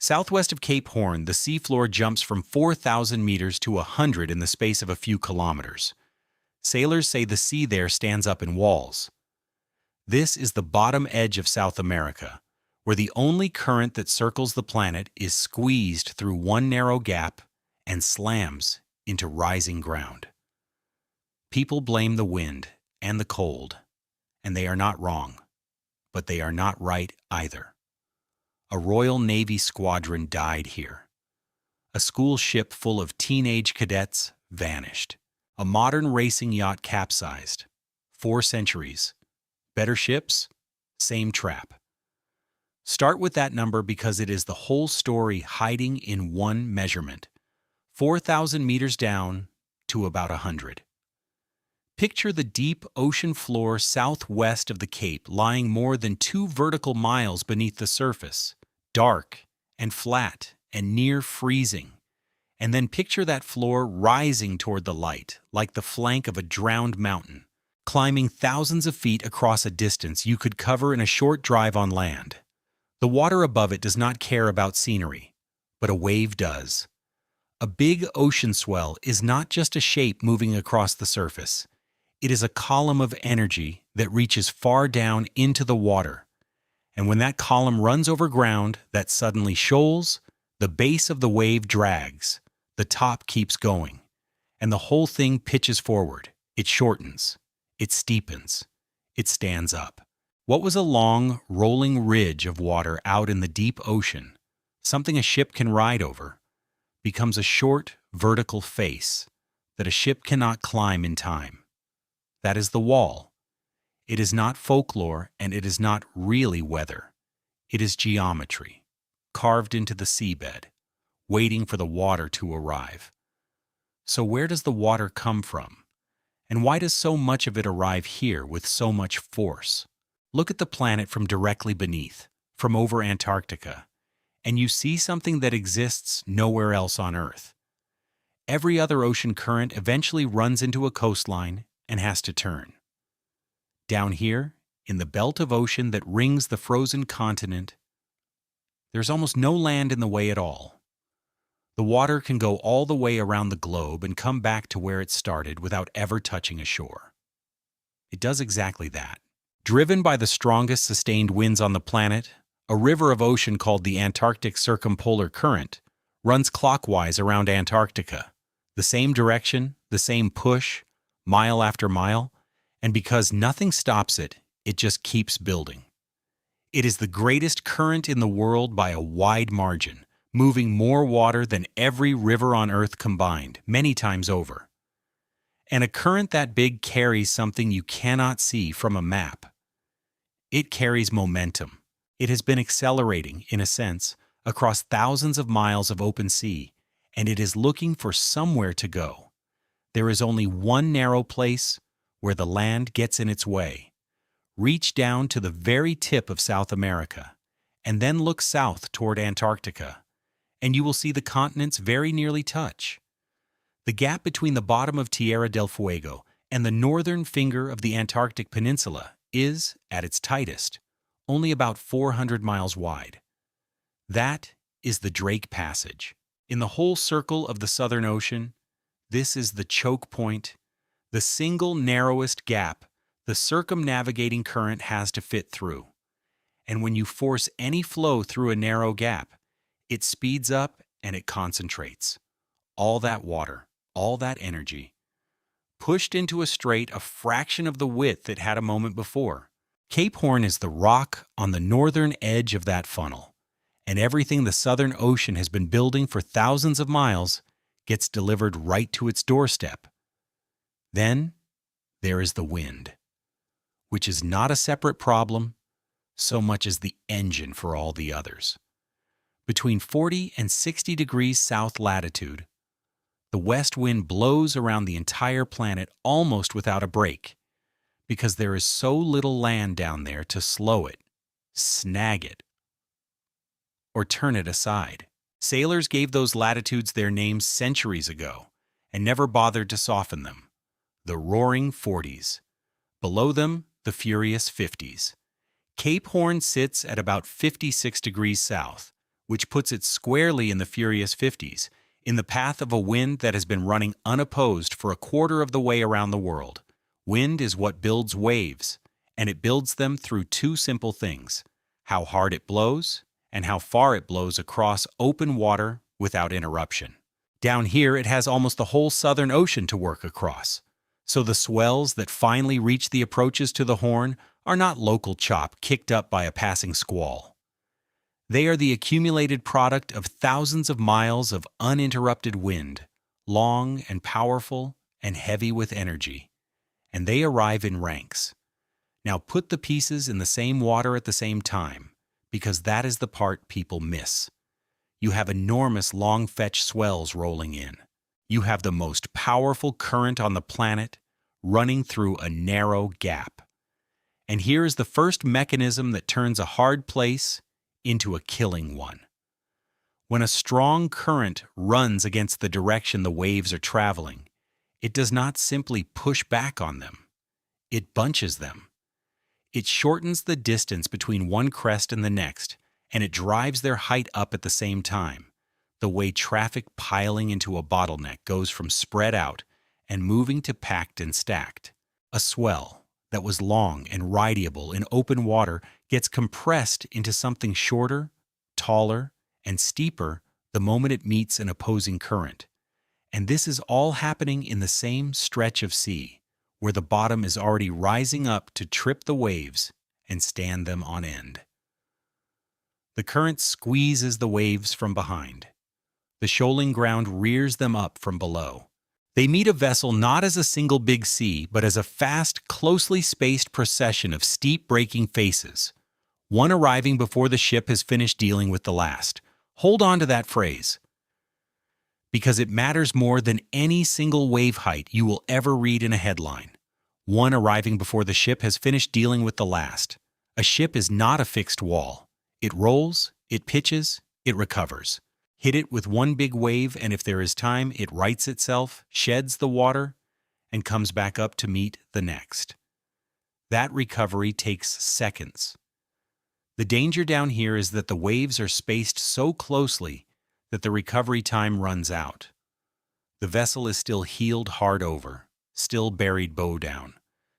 Southwest of Cape Horn, the seafloor jumps from 4,000 meters to 100 in the space of a few kilometers. Sailors say the sea there stands up in walls. This is the bottom edge of South America, where the only current that circles the planet is squeezed through one narrow gap and slams into rising ground. People blame the wind and the cold, and they are not wrong, but they are not right either. A Royal Navy squadron died here. A school ship full of teenage cadets vanished. A modern racing yacht capsized. 4 centuries. Better ships? Same trap. Start with that number because it is the whole story hiding in one measurement. 4,000 meters down to about 100. Picture the deep ocean floor southwest of the Cape lying more than 2 vertical miles beneath the surface, dark and flat and near freezing. And then picture that floor rising toward the light, like the flank of a drowned mountain, climbing thousands of feet across a distance you could cover in a short drive on land. The water above it does not care about scenery, but a wave does. A big ocean swell is not just a shape moving across the surface. It is a column of energy that reaches far down into the water. And when that column runs over ground that suddenly shoals, the base of the wave drags, the top keeps going, and the whole thing pitches forward. It shortens, it steepens, it stands up. What was a long, rolling ridge of water out in the deep ocean, something a ship can ride over, becomes a short, vertical face that a ship cannot climb in time. That is the wall. It is not folklore, and it is not really weather. It is geometry, carved into the seabed, waiting for the water to arrive. So where does the water come from? And why does so much of it arrive here with so much force? Look at the planet from directly beneath, from over Antarctica, and you see something that exists nowhere else on Earth. Every other ocean current eventually runs into a coastline and has to turn. Down here, in the belt of ocean that rings the frozen continent, there's almost no land in the way at all. The water can go all the way around the globe and come back to where it started without ever touching a shore. It does exactly that. Driven by the strongest sustained winds on the planet, a river of ocean called the Antarctic Circumpolar Current runs clockwise around Antarctica, the same direction, the same push, mile after mile, and because nothing stops it, it just keeps building. It is the greatest current in the world by a wide margin, moving more water than every river on Earth combined, many times over. And a current that big carries something you cannot see from a map. It carries momentum. It has been accelerating, in a sense, across thousands of miles of open sea, and it is looking for somewhere to go. There is only one narrow place where the land gets in its way. Reach down to the very tip of South America, and then look south toward Antarctica, and you will see the continents very nearly touch. The gap between the bottom of Tierra del Fuego and the northern finger of the Antarctic Peninsula is, at its tightest, only about 400 miles wide. That is the Drake Passage. In the whole circle of the Southern Ocean, this is the choke point, the single narrowest gap the circumnavigating current has to fit through. And when you force any flow through a narrow gap, it speeds up and it concentrates. All that water, all that energy, pushed into a strait a fraction of the width it had a moment before. Cape Horn is the rock on the northern edge of that funnel, and everything the Southern Ocean has been building for thousands of miles gets delivered right to its doorstep. Then there is the wind, which is not a separate problem so much as the engine for all the others. Between 40 and 60 degrees south latitude, the west wind blows around the entire planet almost without a break, because there is so little land down there to slow it, snag it, or turn it aside. Sailors gave those latitudes their names centuries ago and never bothered to soften them. The roaring 40s. Below them, the furious 50s. Cape Horn sits at about 56 degrees south, which puts it squarely in the furious 50s, in the path of a wind that has been running unopposed for a quarter of the way around the world. Wind is what builds waves, and it builds them through two simple things: how hard it blows and how far it blows across open water without interruption. Down here, it has almost the whole Southern Ocean to work across. So the swells that finally reach the approaches to the Horn are not local chop kicked up by a passing squall. They are the accumulated product of thousands of miles of uninterrupted wind, long and powerful and heavy with energy. And they arrive in ranks. Now put the pieces in the same water at the same time, because that is the part people miss. You have enormous long-fetch swells rolling in. You have the most powerful current on the planet running through a narrow gap. And here is the first mechanism that turns a hard place into a killing one. When a strong current runs against the direction the waves are traveling, it does not simply push back on them. It bunches them. It shortens the distance between one crest and the next, and it drives their height up at the same time, the way traffic piling into a bottleneck goes from spread out and moving to packed and stacked. A swell that was long and rideable in open water gets compressed into something shorter, taller, and steeper the moment it meets an opposing current. And this is all happening in the same stretch of sea, where the bottom is already rising up to trip the waves and stand them on end. The current squeezes the waves from behind. The shoaling ground rears them up from below. They meet a vessel not as a single big sea, but as a fast, closely spaced procession of steep breaking faces, one arriving before the ship has finished dealing with the last. Hold on to that phrase, because it matters more than any single wave height you will ever read in a headline. One arriving before the ship has finished dealing with the last. A ship is not a fixed wall. It rolls, it pitches, it recovers. Hit it with one big wave, and if there is time, it rights itself, sheds the water, and comes back up to meet the next. That recovery takes seconds. The danger down here is that the waves are spaced so closely that the recovery time runs out. The vessel is still heeled hard over, still buried bow down,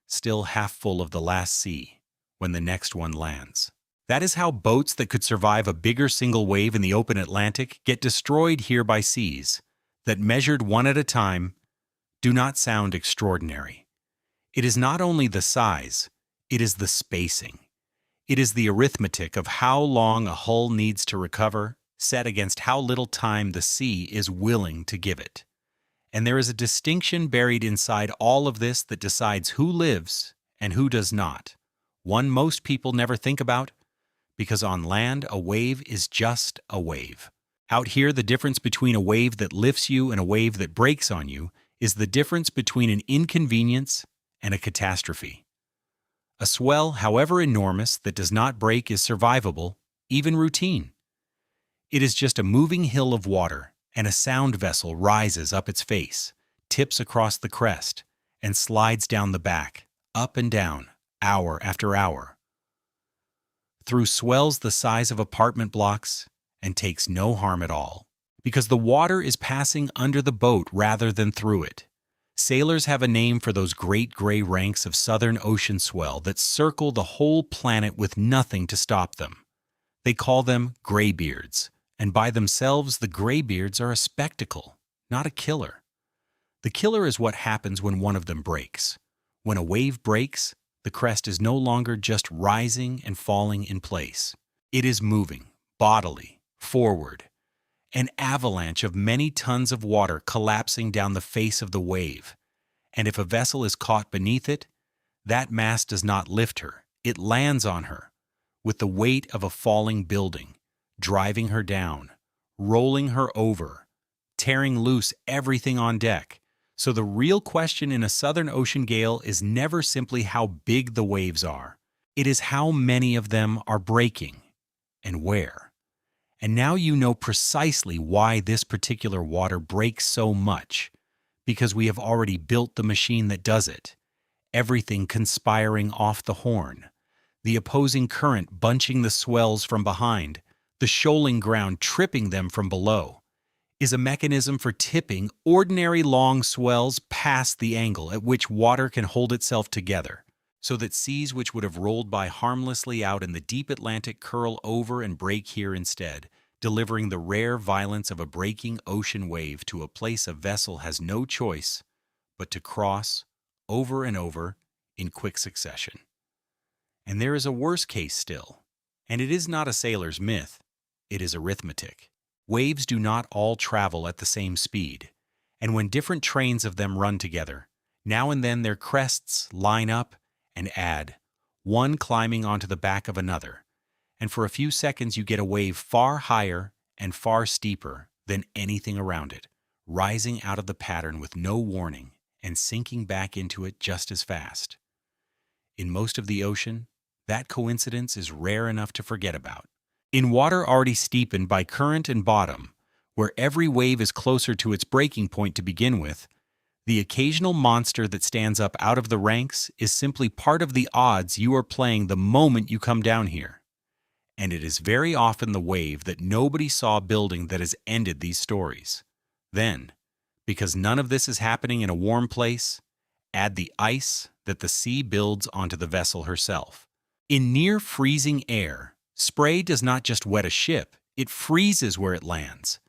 still half full of the last sea when the next one lands. That is how boats that could survive a bigger single wave in the open Atlantic get destroyed here by seas that, measured one at a time, do not sound extraordinary. It is not only the size, it is the spacing. It is the arithmetic of how long a hull needs to recover, set against how little time the sea is willing to give it. And there is a distinction buried inside all of this that decides who lives and who does not. One most people never think about, because on land, a wave is just a wave. Out here, the difference between a wave that lifts you and a wave that breaks on you is the difference between an inconvenience and a catastrophe. A swell, however enormous, that does not break is survivable, even routine. It is just a moving hill of water, and a sound vessel rises up its face, tips across the crest, and slides down the back, up and down, hour after hour, through swells the size of apartment blocks, and takes no harm at all, because the water is passing under the boat rather than through it. Sailors have a name for those great gray ranks of Southern Ocean swell that circle the whole planet with nothing to stop them. They call them graybeards, and by themselves the graybeards are a spectacle, not a killer. The killer is what happens when one of them breaks. When a wave breaks, the crest is no longer just rising and falling in place. It is moving, bodily, forward, an avalanche of many tons of water collapsing down the face of the wave. And if a vessel is caught beneath it, that mass does not lift her, it lands on her, with the weight of a falling building, driving her down, rolling her over, tearing loose everything on deck. So the real question in a Southern Ocean gale is never simply how big the waves are. It is how many of them are breaking, and where. And now you know precisely why this particular water breaks so much, because we have already built the machine that does it. Everything conspiring off the Horn, the opposing current bunching the swells from behind, the shoaling ground tripping them from below, is a mechanism for tipping ordinary long swells past the angle at which water can hold itself together, so that seas which would have rolled by harmlessly out in the deep Atlantic curl over and break here instead, delivering the rare violence of a breaking ocean wave to a place a vessel has no choice but to cross over and over in quick succession. And there is a worse case still, and it is not a sailor's myth, it is arithmetic. Waves do not all travel at the same speed, and when different trains of them run together, now and then their crests line up and add, one climbing onto the back of another, and for a few seconds you get a wave far higher and far steeper than anything around it, rising out of the pattern with no warning and sinking back into it just as fast. In most of the ocean, that coincidence is rare enough to forget about. In water already steepened by current and bottom, where every wave is closer to its breaking point to begin with, the occasional monster that stands up out of the ranks is simply part of the odds you are playing the moment you come down here. And it is very often the wave that nobody saw building that has ended these stories. Then, because none of this is happening in a warm place, add the ice that the sea builds onto the vessel herself. In near freezing air, spray does not just wet a ship, it freezes where it lands.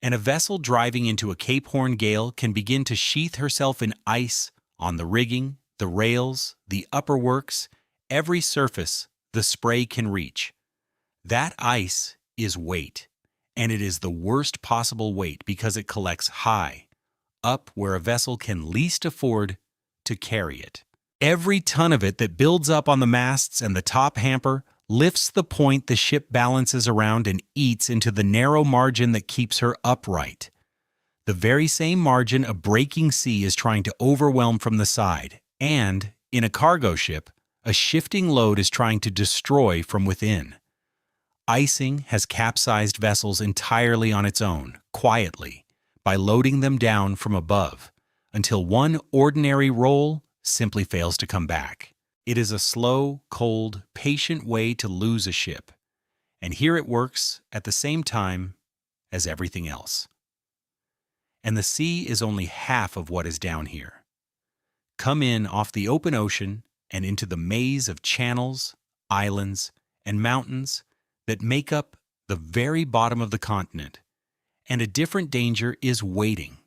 And a vessel driving into a Cape Horn gale can begin to sheath herself in ice on the rigging, the rails, the upper works, every surface the spray can reach. That ice is weight, and it is the worst possible weight because it collects high, up where a vessel can least afford to carry it. Every ton of it that builds up on the masts and the top hamper lifts the point the ship balances around and eats into the narrow margin that keeps her upright. The very same margin a breaking sea is trying to overwhelm from the side, and, in a cargo ship, a shifting load is trying to destroy from within. Icing has capsized vessels entirely on its own, quietly, by loading them down from above, until one ordinary roll simply fails to come back. It is a slow, cold, patient way to lose a ship, and here it works at the same time as everything else. And the sea is only half of what is down here. Come in off the open ocean and into the maze of channels, islands, and mountains that make up the very bottom of the continent, and a different danger is waiting,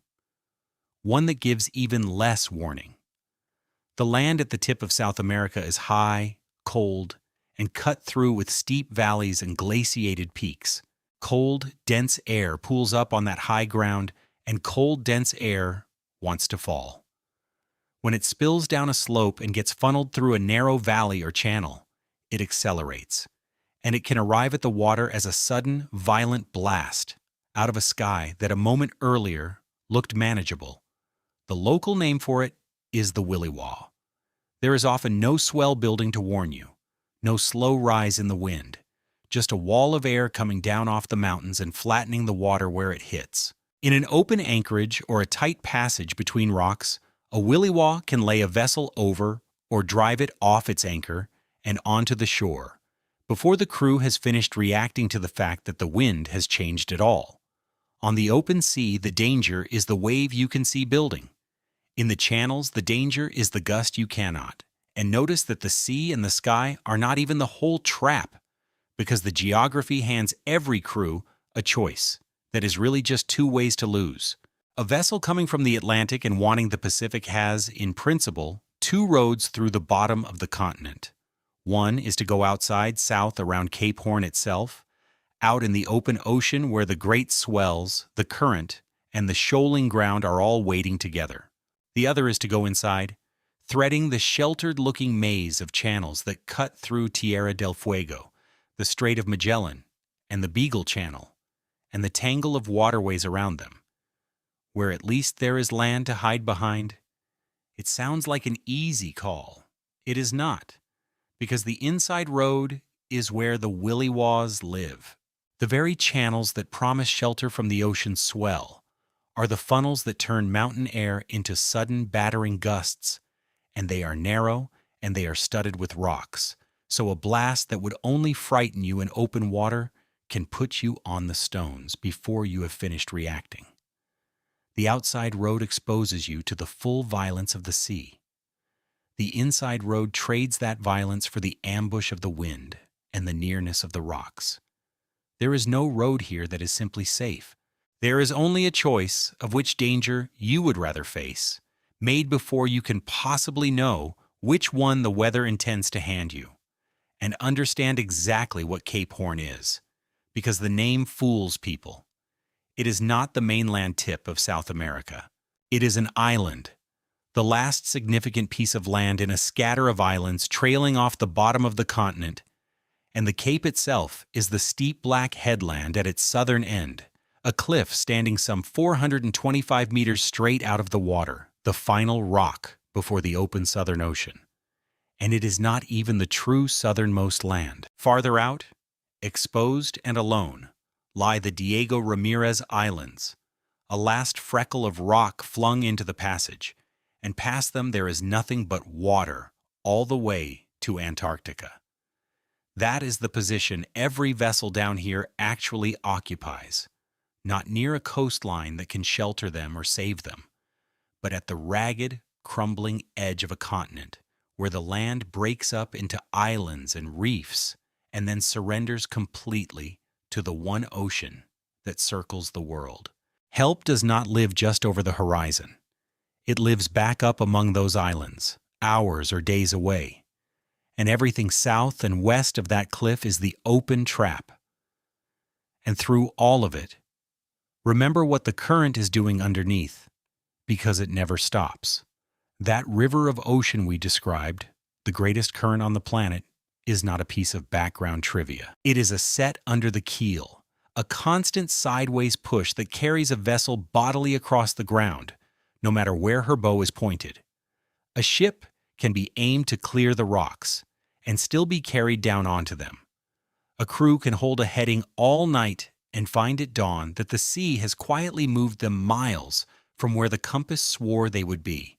one that gives even less warning. The land at the tip of South America is high, cold, and cut through with steep valleys and glaciated peaks. Cold, dense air pools up on that high ground, and cold, dense air wants to fall. When it spills down a slope and gets funneled through a narrow valley or channel, it accelerates, and it can arrive at the water as a sudden, violent blast out of a sky that a moment earlier looked manageable. The local name for it is the Willy Waw. There is often no swell building to warn you, no slow rise in the wind, just a wall of air coming down off the mountains and flattening the water where it hits. In an open anchorage or a tight passage between rocks, a Willy Waw can lay a vessel over or drive it off its anchor and onto the shore, before the crew has finished reacting to the fact that the wind has changed at all. On the open sea, the danger is the wave you can see building. In the channels, the danger is the gust you cannot. And notice that the sea and the sky are not even the whole trap, because the geography hands every crew a choice that is really just two ways to lose. A vessel coming from the Atlantic and wanting the Pacific has, in principle, two roads through the bottom of the continent. One is to go outside south around Cape Horn itself, out in the open ocean where the great swells, the current, and the shoaling ground are all waiting together. The other is to go inside, threading the sheltered-looking maze of channels that cut through Tierra del Fuego, the Strait of Magellan, and the Beagle Channel, and the tangle of waterways around them. Where at least there is land to hide behind. It sounds like an easy call. It is not, because the inside road is where the Willy Waws live. The very channels that promise shelter from the ocean's swell are the funnels that turn mountain air into sudden battering gusts, and they are narrow and they are studded with rocks, so a blast that would only frighten you in open water can put you on the stones before you have finished reacting. The outside road exposes you to the full violence of the sea. The inside road trades that violence for the ambush of the wind and the nearness of the rocks. There is no road here that is simply safe. There is only a choice of which danger you would rather face, made before you can possibly know which one the weather intends to hand you. And understand exactly what Cape Horn is, because the name fools people. It is not the mainland tip of South America. It is an island, the last significant piece of land in a scatter of islands trailing off the bottom of the continent, and the Cape itself is the steep black headland at its southern end, a cliff standing some 425 meters straight out of the water, the final rock before the open Southern Ocean. And it is not even the true southernmost land. Farther out, exposed and alone, lie the Diego Ramirez Islands, a last freckle of rock flung into the passage, and past them there is nothing but water all the way to Antarctica. That is the position every vessel down here actually occupies, not near a coastline that can shelter them or save them, but at the ragged, crumbling edge of a continent where the land breaks up into islands and reefs and then surrenders completely to the one ocean that circles the world. Help does not live just over the horizon. It lives back up among those islands, hours or days away. And everything south and west of that cliff is the open trap. And through all of it, remember what the current is doing underneath, because it never stops. That river of ocean we described, the greatest current on the planet, is not a piece of background trivia. It is a set under the keel, a constant sideways push that carries a vessel bodily across the ground, no matter where her bow is pointed. A ship can be aimed to clear the rocks and still be carried down onto them. A crew can hold a heading all night and find at dawn that the sea has quietly moved them miles from where the compass swore they would be.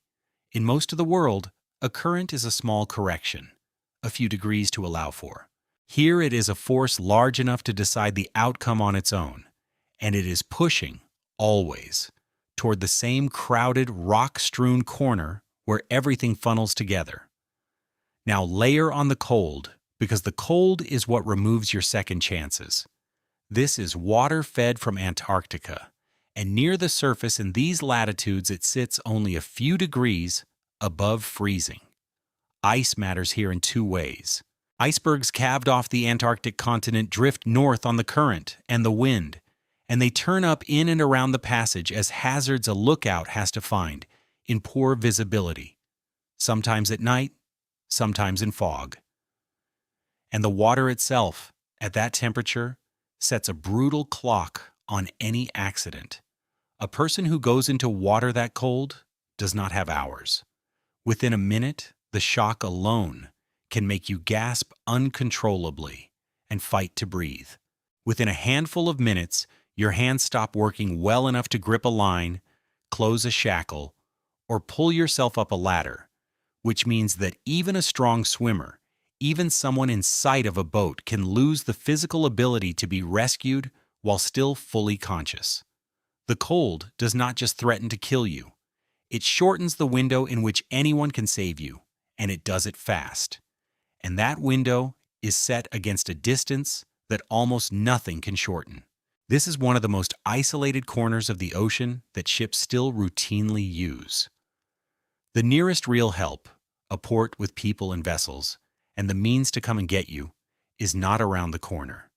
In most of the world, a current is a small correction, a few degrees to allow for. Here it is a force large enough to decide the outcome on its own, and it is pushing, always, toward the same crowded, rock-strewn corner where everything funnels together. Now layer on the cold, because the cold is what removes your second chances. This is water fed from Antarctica, and near the surface in these latitudes it sits only a few degrees above freezing. Ice matters here in two ways. Icebergs calved off the Antarctic continent drift north on the current and the wind, and they turn up in and around the passage as hazards a lookout has to find, in poor visibility, sometimes at night, sometimes in fog. And the water itself, at that temperature, sets a brutal clock on any accident. A person who goes into water that cold does not have hours. Within a minute, the shock alone can make you gasp uncontrollably and fight to breathe. Within a handful of minutes, your hands stop working well enough to grip a line, close a shackle, or pull yourself up a ladder, which means that even a strong swimmer, even someone in sight of a boat, can lose the physical ability to be rescued while still fully conscious. The cold does not just threaten to kill you. It shortens the window in which anyone can save you, and it does it fast. And that window is set against a distance that almost nothing can shorten. This is one of the most isolated corners of the ocean that ships still routinely use. The nearest real help, a port with people and vessels, and the means to come and get you, is not around the corner.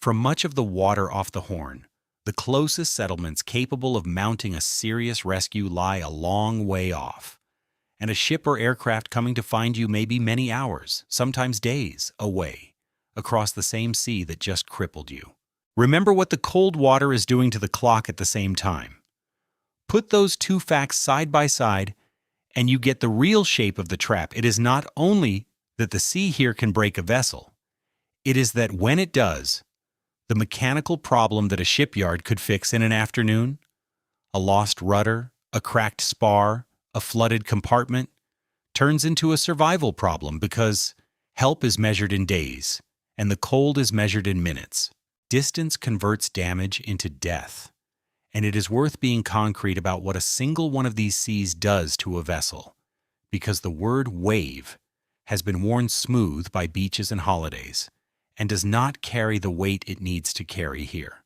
From much of the water off the Horn, the closest settlements capable of mounting a serious rescue lie a long way off, and a ship or aircraft coming to find you may be many hours, sometimes days, away, across the same sea that just crippled you. Remember what the cold water is doing to the clock at the same time. Put those two facts side by side, and you get the real shape of the trap. It is not only that the sea here can break a vessel, it is that when it does, the mechanical problem that a shipyard could fix in an afternoon, a lost rudder, a cracked spar, a flooded compartment, turns into a survival problem because help is measured in days and the cold is measured in minutes. Distance converts damage into death, and it is worth being concrete about what a single one of these seas does to a vessel, because the word wave has been worn smooth by beaches and holidays, and does not carry the weight it needs to carry here.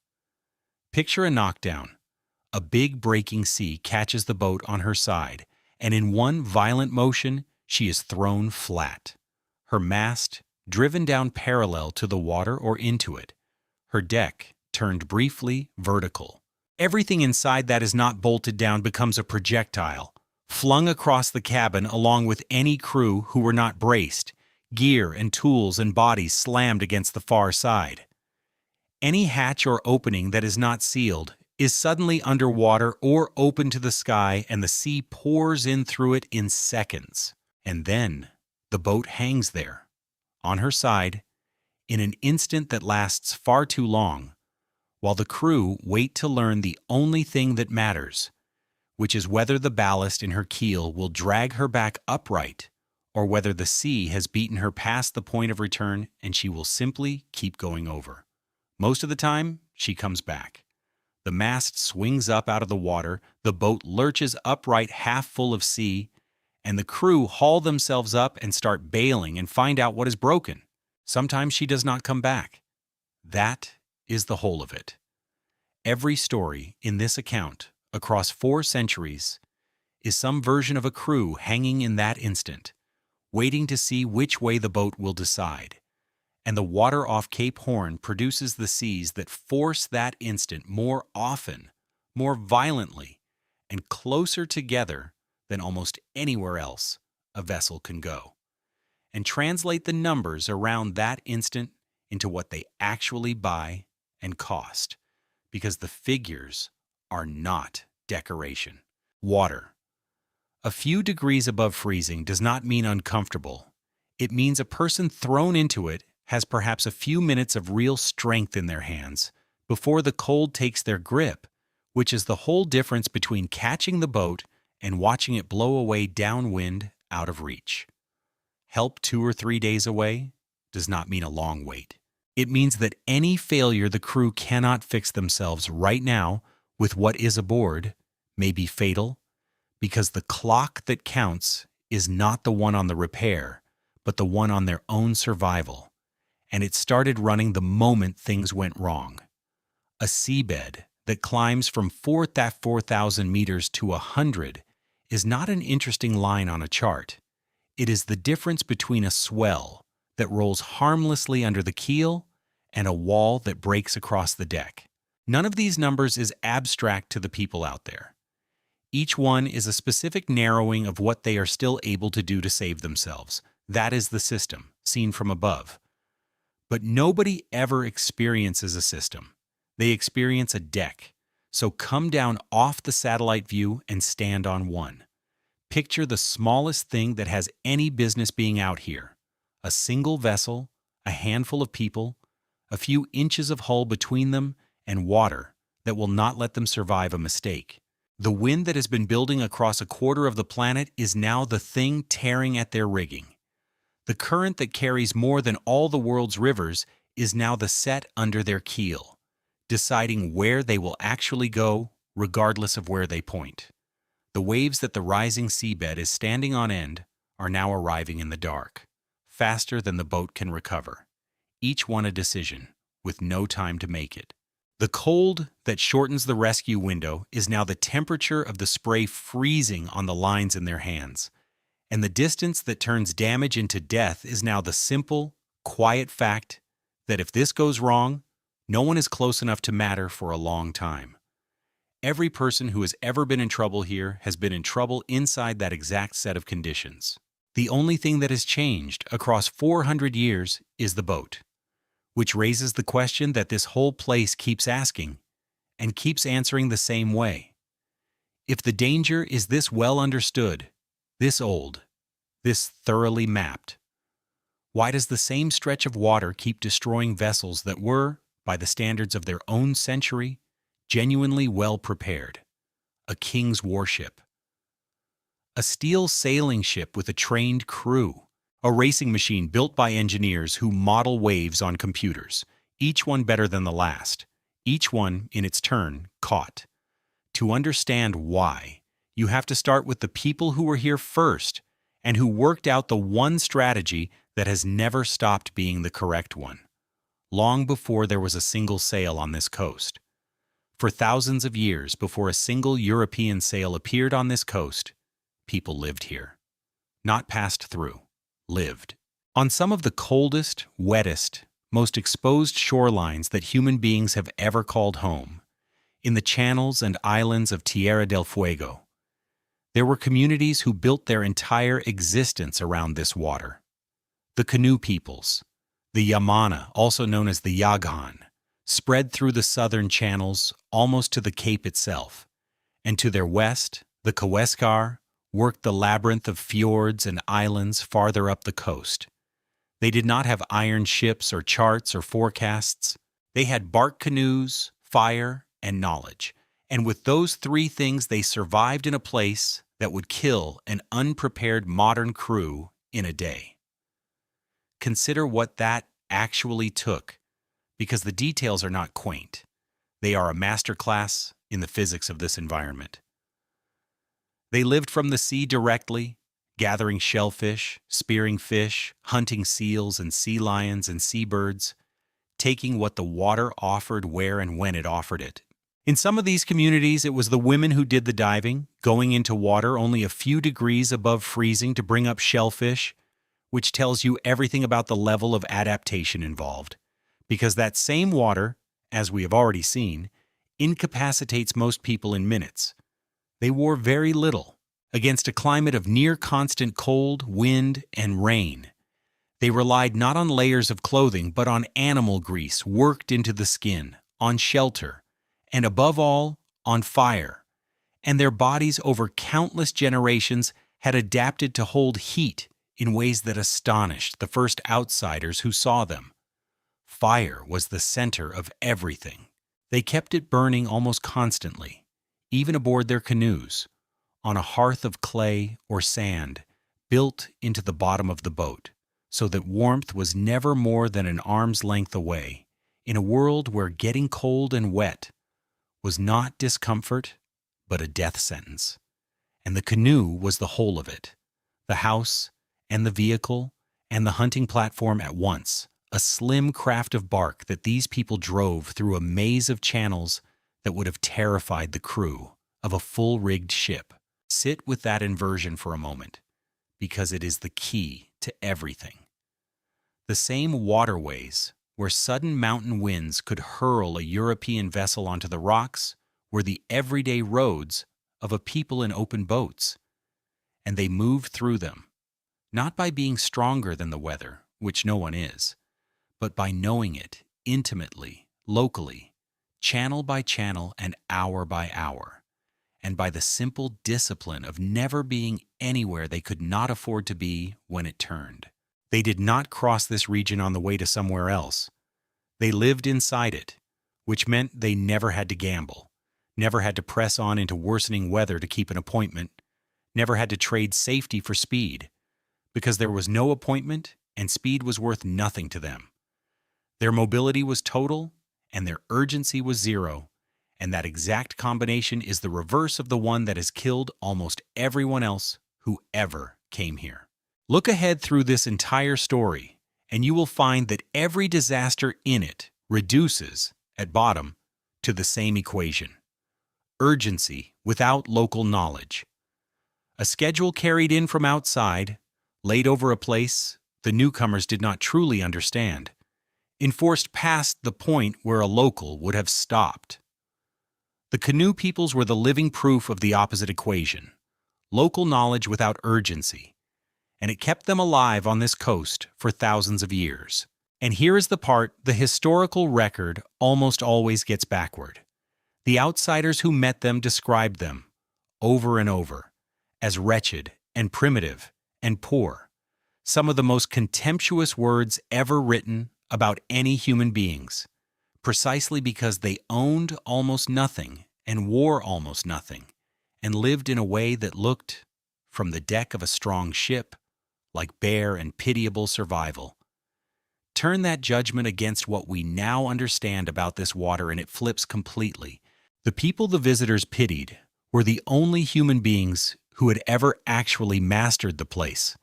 Picture a knockdown. A big breaking sea catches the boat on her side, and in one violent motion, she is thrown flat. Her mast driven down parallel to the water or into it. Her deck turned briefly vertical. Everything inside that is not bolted down becomes a projectile, flung across the cabin along with any crew who were not braced, gear and tools and bodies slammed against the far side. Any hatch or opening that is not sealed is suddenly underwater or open to the sky, and the sea pours in through it in seconds. And then the boat hangs there, on her side, in an instant that lasts far too long, while the crew wait to learn the only thing that matters, which is whether the ballast in her keel will drag her back upright, or whether the sea has beaten her past the point of return and she will simply keep going over. Most of the time, she comes back. The mast swings up out of the water, the boat lurches upright half full of sea, and the crew haul themselves up and start bailing and find out what is broken. Sometimes she does not come back. That is the whole of it. Every story in this account, across 4 centuries, is some version of a crew hanging in that instant, waiting to see which way the boat will decide. And the water off Cape Horn produces the seas that force that instant more often, more violently, and closer together than almost anywhere else a vessel can go, and translate the numbers around that instant into what they actually buy and cost, because the figures are not decoration. Water. A few degrees above freezing does not mean uncomfortable. It means a person thrown into it has perhaps a few minutes of real strength in their hands before the cold takes their grip, which is the whole difference between catching the boat and watching it blow away downwind out of reach. Help 2 or 3 days away does not mean a long wait. It means that any failure the crew cannot fix themselves right now with what is aboard may be fatal, because the clock that counts is not the one on the repair, but the one on their own survival. And it started running the moment things went wrong. A seabed that climbs from 4,000 meters to 100 is not an interesting line on a chart. It is the difference between a swell that rolls harmlessly under the keel and a wall that breaks across the deck. None of these numbers is abstract to the people out there. Each one is a specific narrowing of what they are still able to do to save themselves. That is the system, seen from above. But nobody ever experiences a system. They experience a deck. So come down off the satellite view and stand on one. Picture the smallest thing that has any business being out here. A single vessel, a handful of people, a few inches of hull between them, and water that will not let them survive a mistake. The wind that has been building across a quarter of the planet is now the thing tearing at their rigging. The current that carries more than all the world's rivers is now the set under their keel, deciding where they will actually go, regardless of where they point. The waves that the rising seabed is standing on end are now arriving in the dark, faster than the boat can recover, each one a decision, with no time to make it. The cold that shortens the rescue window is now the temperature of the spray freezing on the lines in their hands. And the distance that turns damage into death is now the simple, quiet fact that if this goes wrong, no one is close enough to matter for a long time. Every person who has ever been in trouble here has been in trouble inside that exact set of conditions. The only thing that has changed across 400 years is the boat, which raises the question that this whole place keeps asking and keeps answering the same way. If the danger is this well understood, this old, this thoroughly mapped, why does the same stretch of water keep destroying vessels that were, by the standards of their own century, genuinely well prepared? A king's warship, a steel sailing ship with a trained crew, a racing machine built by engineers who model waves on computers, each one better than the last, each one, in its turn, caught. To understand why, you have to start with the people who were here first and who worked out the one strategy that has never stopped being the correct one, long before there was a single sail on this coast. For thousands of years before a single European sail appeared on this coast, people lived here. Not passed through, lived. On some of the coldest, wettest, most exposed shorelines that human beings have ever called home, in the channels and islands of Tierra del Fuego, there were communities who built their entire existence around this water. The canoe peoples, the Yamana, also known as the Yaghan, spread through the southern channels almost to the Cape itself, and to their west, the Kaweskar worked the labyrinth of fjords and islands farther up the coast. They did not have iron ships or charts or forecasts. They had bark canoes, fire, and knowledge. And with those three things, they survived in a place that would kill an unprepared modern crew in a day. Consider what that actually took, because the details are not quaint. They are a masterclass in the physics of this environment. They lived from the sea directly, gathering shellfish, spearing fish, hunting seals and sea lions and seabirds, taking what the water offered where and when it offered it. In some of these communities, it was the women who did the diving, going into water only a few degrees above freezing to bring up shellfish, which tells you everything about the level of adaptation involved. Because that same water, as we have already seen, incapacitates most people in minutes. They wore very little, against a climate of near-constant cold, wind, and rain. They relied not on layers of clothing, but on animal grease worked into the skin, on shelter, and above all, on fire. And their bodies over countless generations had adapted to hold heat in ways that astonished the first outsiders who saw them. Fire was the center of everything. They kept it burning almost constantly, even aboard their canoes, on a hearth of clay or sand built into the bottom of the boat, so that warmth was never more than an arm's length away, in a world where getting cold and wet was not discomfort, but a death sentence. And the canoe was the whole of it, the house and the vehicle and the hunting platform at once, a slim craft of bark that these people drove through a maze of channels that would have terrified the crew of a full-rigged ship. Sit with that inversion for a moment, because it is the key to everything. The same waterways where sudden mountain winds could hurl a European vessel onto the rocks were the everyday roads of a people in open boats, and they moved through them, not by being stronger than the weather, which no one is, but by knowing it intimately, locally, channel by channel and hour by hour, and by the simple discipline of never being anywhere they could not afford to be when it turned. They did not cross this region on the way to somewhere else. They lived inside it, which meant they never had to gamble, never had to press on into worsening weather to keep an appointment, never had to trade safety for speed, because there was no appointment and speed was worth nothing to them. Their mobility was total and their urgency was zero, and that exact combination is the reverse of the one that has killed almost everyone else who ever came here. Look ahead through this entire story, and you will find that every disaster in it reduces, at bottom, to the same equation: urgency without local knowledge. A schedule carried in from outside, laid over a place the newcomers did not truly understand, enforced past the point where a local would have stopped. The canoe peoples were the living proof of the opposite equation: local knowledge without urgency. And it kept them alive on this coast for thousands of years. And here is the part the historical record almost always gets backward. The outsiders who met them described them, over and over, as wretched and primitive and poor, some of the most contemptuous words ever written about any human beings, precisely because they owned almost nothing and wore almost nothing, and lived in a way that looked, from the deck of a strong ship, like bare and pitiable survival. Turn that judgment against what we now understand about this water and it flips completely. The people the visitors pitied were the only human beings who had ever actually mastered the place,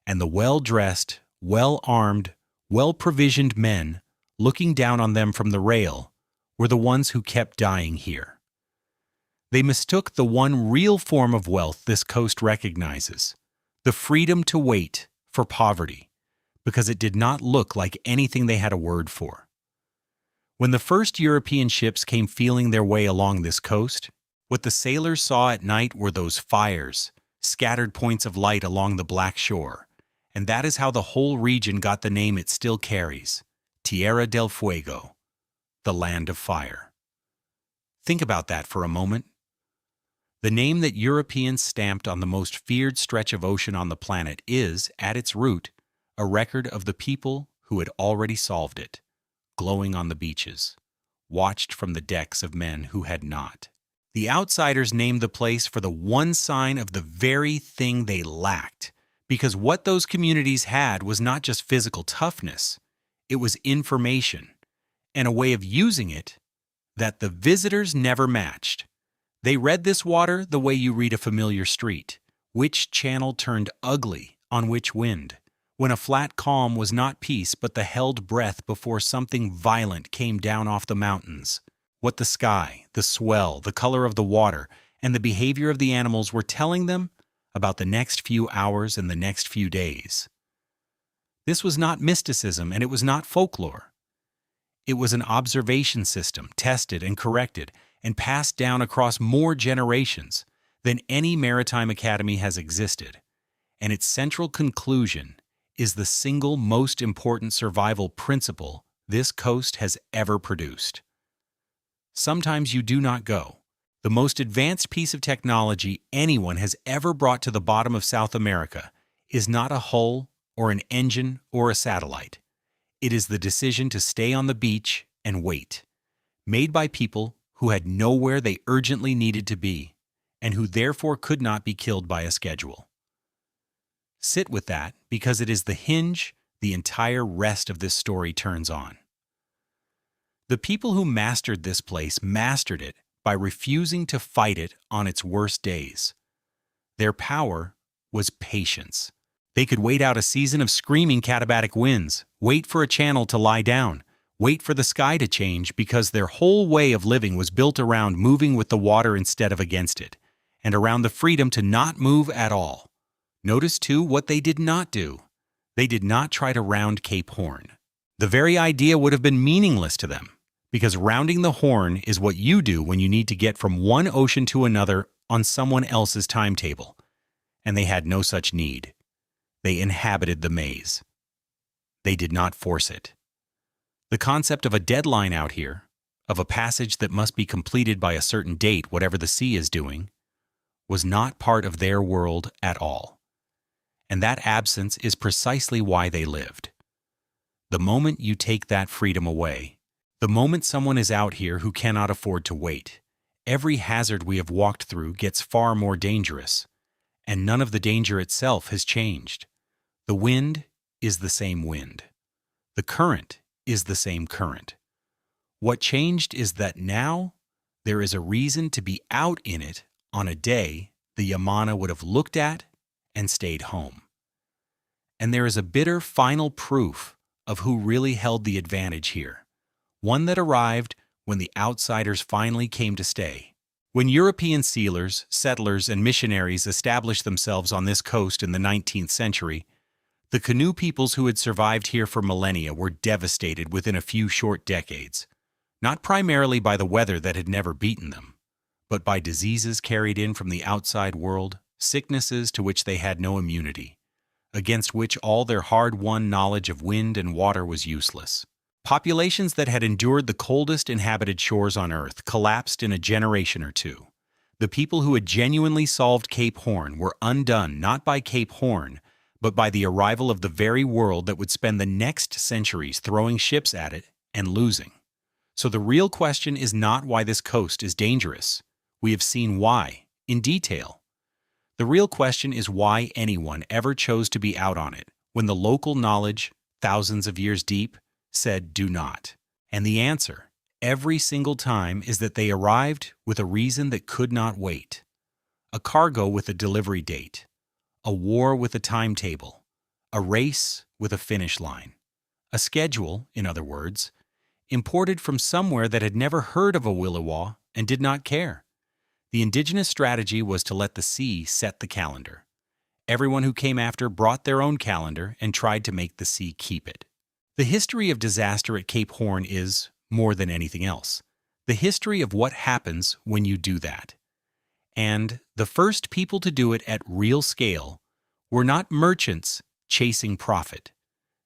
and the well-dressed, well-armed, well-provisioned men looking down on them from the rail were the ones who kept dying here. They mistook the one real form of wealth this coast recognizes, the freedom to wait, for poverty, because it did not look like anything they had a word for. When the first European ships came feeling their way along this coast, what the sailors saw at night were those fires, scattered points of light along the black shore, and that is how the whole region got the name it still carries, Tierra del Fuego, the land of fire. Think about that for a moment. The name that Europeans stamped on the most feared stretch of ocean on the planet is, at its root, a record of the people who had already solved it, glowing on the beaches, watched from the decks of men who had not. The outsiders named the place for the one sign of the very thing they lacked, because what those communities had was not just physical toughness, it was information, and a way of using it that the visitors never matched. They read this water the way you read a familiar street, which channel turned ugly on which wind, when a flat calm was not peace but the held breath before something violent came down off the mountains. What the sky, the swell, the color of the water, and the behavior of the animals were telling them about the next few hours and the next few days. This was not mysticism and it was not folklore. It was an observation system tested and corrected and passed down across more generations than any maritime academy has existed, and its central conclusion is the single most important survival principle this coast has ever produced. Sometimes you do not go. The most advanced piece of technology anyone has ever brought to the bottom of South America is not a hull or an engine or a satellite. It is the decision to stay on the beach and wait, made by people who had nowhere they urgently needed to be, and who therefore could not be killed by a schedule. Sit with that, because it is the hinge the entire rest of this story turns on. The people who mastered this place mastered it by refusing to fight it on its worst days. Their power was patience. They could wait out a season of screaming katabatic winds, wait for a channel to lie down, wait for the sky to change, because their whole way of living was built around moving with the water instead of against it, and around the freedom to not move at all. Notice, too, what they did not do. They did not try to round Cape Horn. The very idea would have been meaningless to them, because rounding the Horn is what you do when you need to get from one ocean to another on someone else's timetable, and they had no such need. They inhabited the maze. They did not force it. The concept of a deadline out here, of a passage that must be completed by a certain date, whatever the sea is doing, was not part of their world at all. And that absence is precisely why they lived. The moment you take that freedom away, the moment someone is out here who cannot afford to wait, every hazard we have walked through gets far more dangerous, and none of the danger itself has changed. The wind is the same wind. The current is the same current. What changed is that now there is a reason to be out in it on a day the Yamana would have looked at and stayed home. And there is a bitter final proof of who really held the advantage here, one that arrived when the outsiders finally came to stay. When European sealers, settlers, and missionaries established themselves on this coast in the 19th century, the canoe peoples who had survived here for millennia were devastated within a few short decades, not primarily by the weather that had never beaten them, but by diseases carried in from the outside world, sicknesses to which they had no immunity, against which all their hard-won knowledge of wind and water was useless. Populations that had endured the coldest inhabited shores on Earth collapsed in a generation or two. The people who had genuinely solved Cape Horn were undone not by Cape Horn, but by the arrival of the very world that would spend the next centuries throwing ships at it and losing. So the real question is not why this coast is dangerous. We have seen why, in detail. The real question is why anyone ever chose to be out on it, when the local knowledge, thousands of years deep, said do not. And the answer, every single time, is that they arrived with a reason that could not wait. A cargo with a delivery date. A war with a timetable. A race with a finish line. A schedule, in other words, imported from somewhere that had never heard of a Williwaw and did not care. The indigenous strategy was to let the sea set the calendar. Everyone who came after brought their own calendar and tried to make the sea keep it. The history of disaster at Cape Horn is, more than anything else, the history of what happens when you do that. And the first people to do it at real scale were not merchants chasing profit.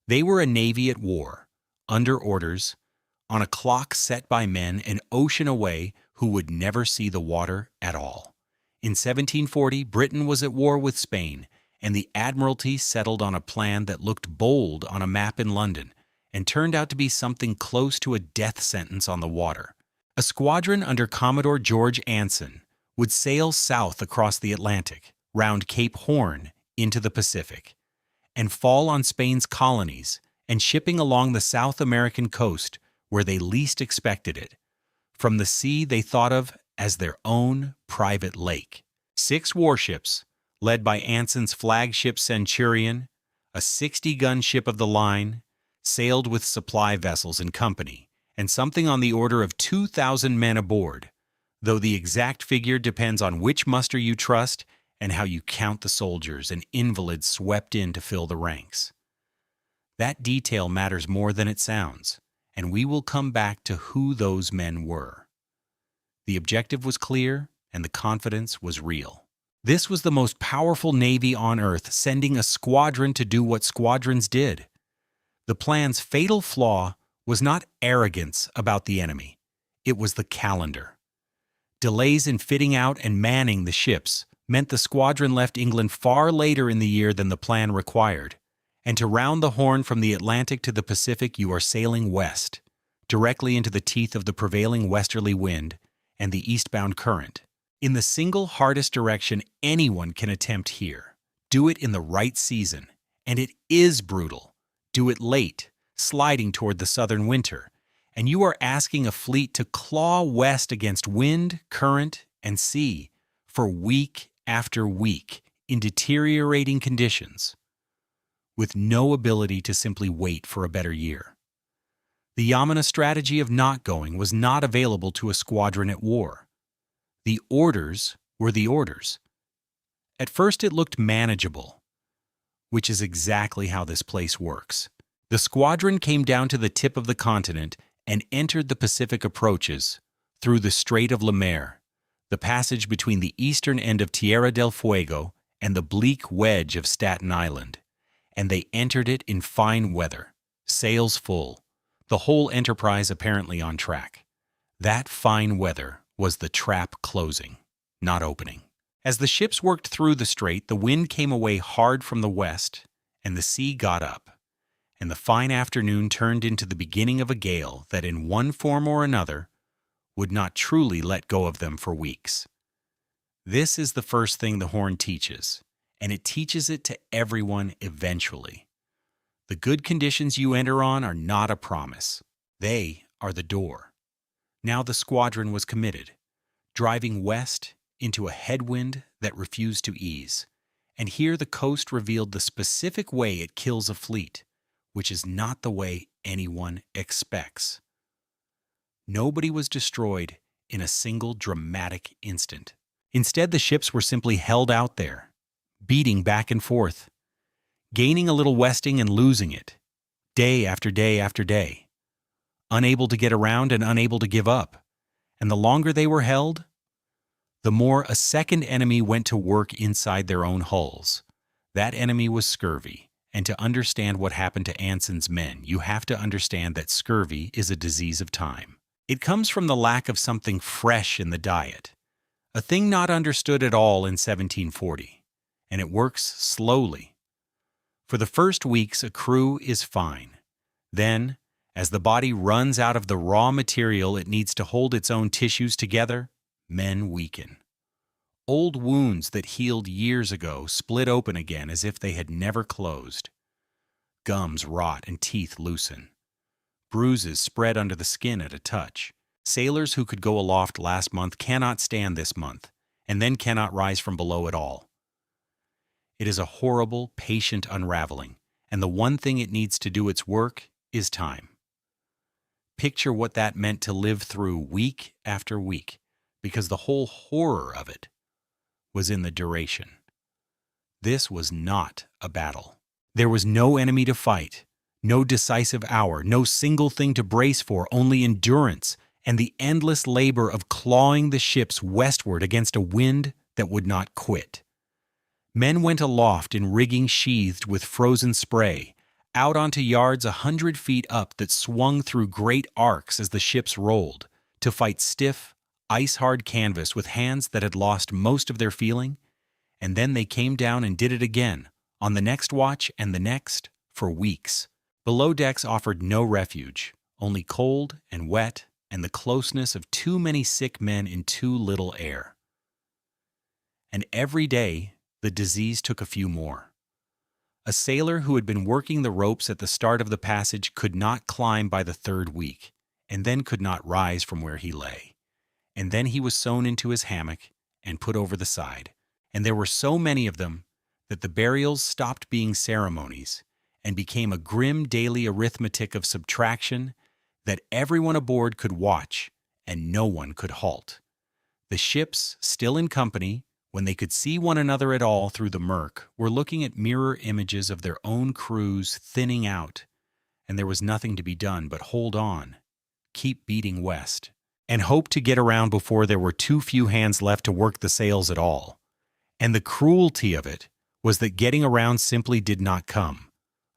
They were a navy at war, under orders, on a clock set by men an ocean away who would never see the water at all. In 1740, Britain was at war with Spain, and the Admiralty settled on a plan that looked bold on a map in London and turned out to be something close to a death sentence on the water. A squadron under Commodore George Anson would sail south across the Atlantic, round Cape Horn into the Pacific, and fall on Spain's colonies and shipping along the South American coast where they least expected it, from the sea they thought of as their own private lake. 6 warships, led by Anson's flagship Centurion, a 60-gun ship of the line, sailed with supply vessels in company, and something on the order of 2,000 men aboard, though the exact figure depends on which muster you trust and how you count the soldiers and invalids swept in to fill the ranks. That detail matters more than it sounds, and we will come back to who those men were. The objective was clear, and the confidence was real. This was the most powerful navy on Earth, sending a squadron to do what squadrons did. The plan's fatal flaw was not arrogance about the enemy. It was the calendar. Delays in fitting out and manning the ships meant the squadron left England far later in the year than the plan required. And to round the Horn from the Atlantic to the Pacific, you are sailing west, directly into the teeth of the prevailing westerly wind and the eastbound current, in the single hardest direction anyone can attempt here. Do it in the right season, and it is brutal. Do it late, sliding toward the southern winter, and you are asking a fleet to claw west against wind, current, and sea for week after week in deteriorating conditions, with no ability to simply wait for a better year. The Yamana strategy of not going was not available to a squadron at war. The orders were the orders. At first it looked manageable, which is exactly how this place works. The squadron came down to the tip of the continent and entered the Pacific approaches through the Strait of Le Maire, the passage between the eastern end of Tierra del Fuego and the bleak wedge of Staten Island, and they entered it in fine weather, sails full, the whole enterprise apparently on track. That fine weather was the trap closing, not opening. As the ships worked through the strait, the wind came away hard from the west, and the sea got up, and the fine afternoon turned into the beginning of a gale that in one form or another would not truly let go of them for weeks. This is the first thing the Horn teaches, and it teaches it to everyone eventually. The good conditions you enter on are not a promise. They are the door. Now the squadron was committed, driving west into a headwind that refused to ease, and here the coast revealed the specific way it kills a fleet, which is not the way anyone expects. Nobody was destroyed in a single dramatic instant. Instead, the ships were simply held out there, beating back and forth, gaining a little westing and losing it, day after day after day, unable to get around and unable to give up. And the longer they were held, the more a second enemy went to work inside their own hulls. That enemy was scurvy, and to understand what happened to Anson's men, you have to understand that scurvy is a disease of time. It comes from the lack of something fresh in the diet, a thing not understood at all in 1740, and it works slowly. For the first weeks, a crew is fine. Then, as the body runs out of the raw material it needs to hold its own tissues together, men weaken. Old wounds that healed years ago split open again as if they had never closed. Gums rot and teeth loosen. bruises spread under the skin at a touch. Sailors who could go aloft last month cannot stand this month, and then cannot rise from below at all. It is a horrible, patient unraveling, and the one thing it needs to do its work is time. Picture what that meant to live through week after week, because the whole horror of it was in the duration. This was not a battle. There was no enemy to fight, no decisive hour, no single thing to brace for, only endurance and the endless labor of clawing the ships westward against a wind that would not quit. Men went aloft in rigging sheathed with frozen spray, out onto yards 100 feet up that swung through great arcs as the ships rolled, to fight stiff, ice-hard canvas with hands that had lost most of their feeling, and then they came down and did it again, on the next watch and the next, for weeks. Below decks offered no refuge, only cold and wet and the closeness of too many sick men in too little air. And every day, the disease took a few more. A sailor who had been working the ropes at the start of the passage could not climb by the 3rd week, and then could not rise from where he lay. And then he was sewn into his hammock and put over the side. And there were so many of them that the burials stopped being ceremonies and became a grim daily arithmetic of subtraction that everyone aboard could watch and no one could halt. The ships, still in company, when they could see one another at all through the murk, were looking at mirror images of their own crews thinning out, and there was nothing to be done but hold on, keep beating west, and hope to get around before there were too few hands left to work the sails at all. And the cruelty of it was that getting around simply did not come.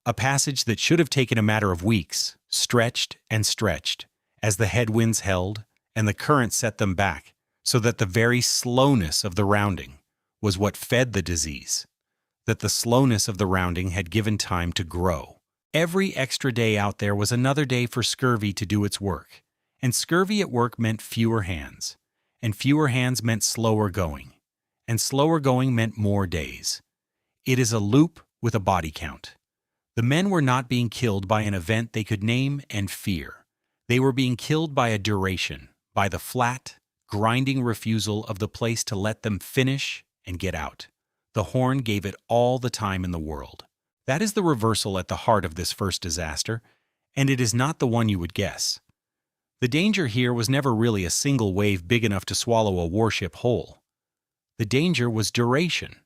A passage that should have taken a matter of weeks stretched and stretched as the headwinds held and the current set them back, so that the very slowness of the rounding was what fed the disease, that the slowness of the rounding had given time to grow. Every extra day out there was another day for scurvy to do its work, and scurvy at work meant fewer hands, and fewer hands meant slower going, and slower going meant more days. It is a loop with a body count. The men were not being killed by an event they could name and fear. They were being killed by a duration, by the flat, grinding refusal of the place to let them finish and get out. The Horn gave it all the time in the world. That is the reversal at the heart of this first disaster, and it is not the one you would guess. The danger here was never really a single wave big enough to swallow a warship whole. The danger was duration.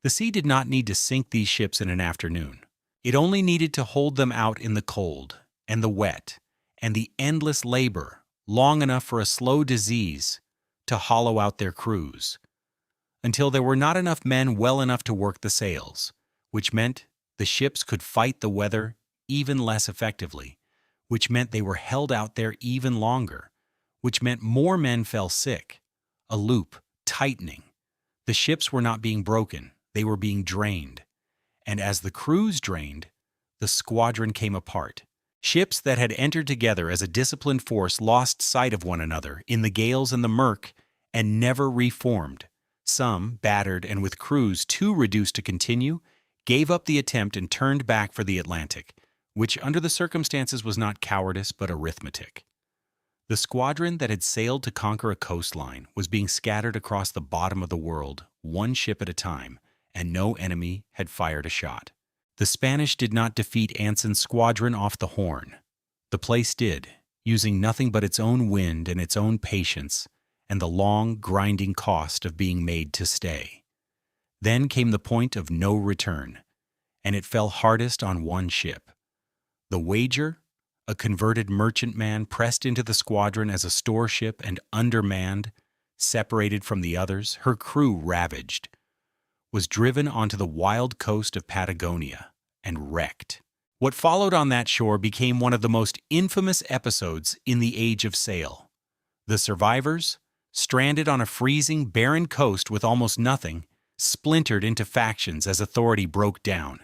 The sea did not need to sink these ships in an afternoon. It only needed to hold them out in the cold and the wet and the endless labor long enough for a slow disease to hollow out their crews, until there were not enough men well enough to work the sails, which meant the ships could fight the weather even less effectively, which meant they were held out there even longer, which meant more men fell sick, a loop tightening. The ships were not being broken, they were being drained. And as the crews drained, the squadron came apart. Ships that had entered together as a disciplined force lost sight of one another in the gales and the murk and never reformed. Some, battered and with crews too reduced to continue, gave up the attempt and turned back for the Atlantic, which under the circumstances was not cowardice but arithmetic. The squadron that had sailed to conquer a coastline was being scattered across the bottom of the world, one ship at a time, and no enemy had fired a shot. The Spanish did not defeat Anson's squadron off the Horn. The place did, using nothing but its own wind and its own patience and the long, grinding cost of being made to stay. Then came the point of no return, and it fell hardest on one ship. The Wager, a converted merchantman pressed into the squadron as a store ship and undermanned, separated from the others, her crew ravaged, was driven onto the wild coast of Patagonia and wrecked. What followed on that shore became one of the most infamous episodes in the age of sail. The survivors, stranded on a freezing, barren coast with almost nothing, splintered into factions as authority broke down,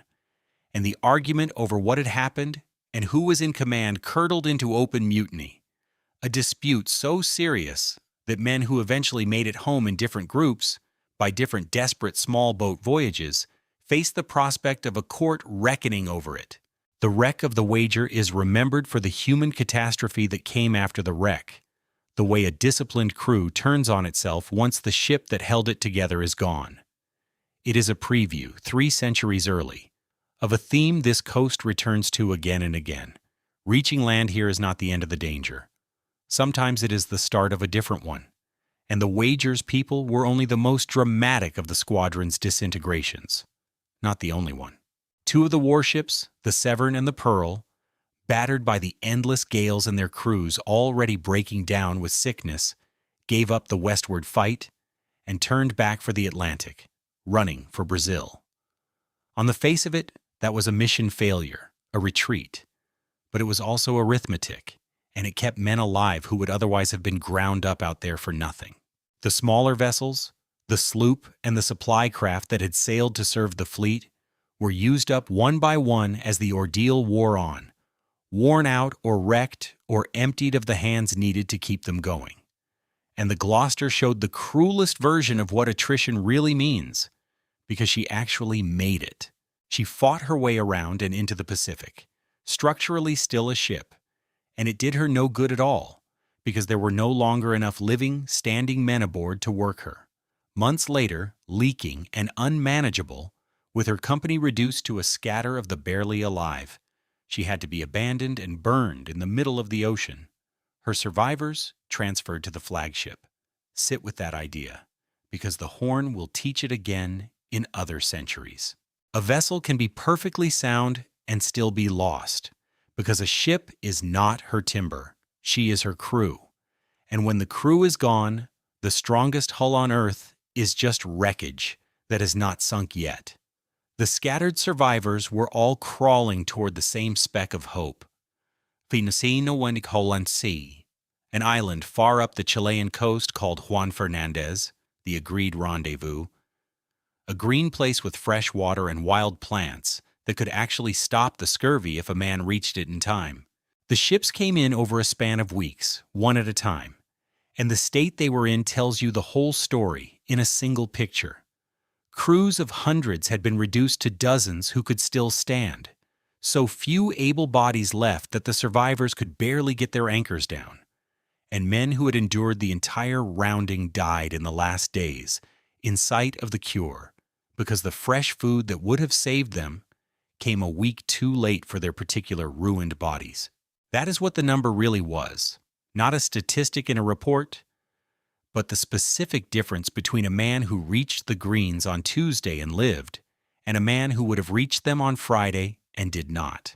and the argument over what had happened and who was in command curdled into open mutiny, a dispute so serious that men who eventually made it home in different groups, by different desperate small boat voyages, faced the prospect of a court reckoning over it. The wreck of the Wager is remembered for the human catastrophe that came after the wreck, the way a disciplined crew turns on itself once the ship that held it together is gone. It is a preview, 3 centuries early, of a theme this coast returns to again and again. Reaching land here is not the end of the danger. Sometimes it is the start of a different one, and the Wager's people were only the most dramatic of the squadron's disintegrations. Not the only one. 2 of the warships, the Severn and the Pearl, battered by the endless gales and their crews already breaking down with sickness, gave up the westward fight and turned back for the Atlantic, running for Brazil. On the face of it, that was a mission failure, a retreat. But it was also arithmetic, and it kept men alive who would otherwise have been ground up out there for nothing. The smaller vessels, the sloop and the supply craft that had sailed to serve the fleet, were used up one by one as the ordeal wore on, worn out or wrecked or emptied of the hands needed to keep them going. And the Gloucester showed the cruelest version of what attrition really means, because she actually made it. She fought her way around and into the Pacific, structurally still a ship, and it did her no good at all, because there were no longer enough living, standing men aboard to work her. Months later, leaking and unmanageable, with her company reduced to a scatter of the barely alive, she had to be abandoned and burned in the middle of the ocean. Her survivors transferred to the flagship. Sit with that idea, because the Horn will teach it again in other centuries. A vessel can be perfectly sound and still be lost, because a ship is not her timber, she is her crew. And when the crew is gone, the strongest hull on earth is just wreckage that has not sunk yet. The scattered survivors were all crawling toward the same speck of hope. Finacino Wendicolancy, an island far up the Chilean coast called Juan Fernandez, the agreed rendezvous, a green place with fresh water and wild plants that could actually stop the scurvy if a man reached it in time. The ships came in over a span of weeks, one at a time, and the state they were in tells you the whole story in a single picture. Crews of hundreds had been reduced to dozens who could still stand. So few able bodies left that the survivors could barely get their anchors down. And men who had endured the entire rounding died in the last days, in sight of the cure, because the fresh food that would have saved them came a week too late for their particular ruined bodies. That is what the number really was. Not a statistic in a report, but the specific difference between a man who reached the Greens on Tuesday and lived, and a man who would have reached them on Friday and did not.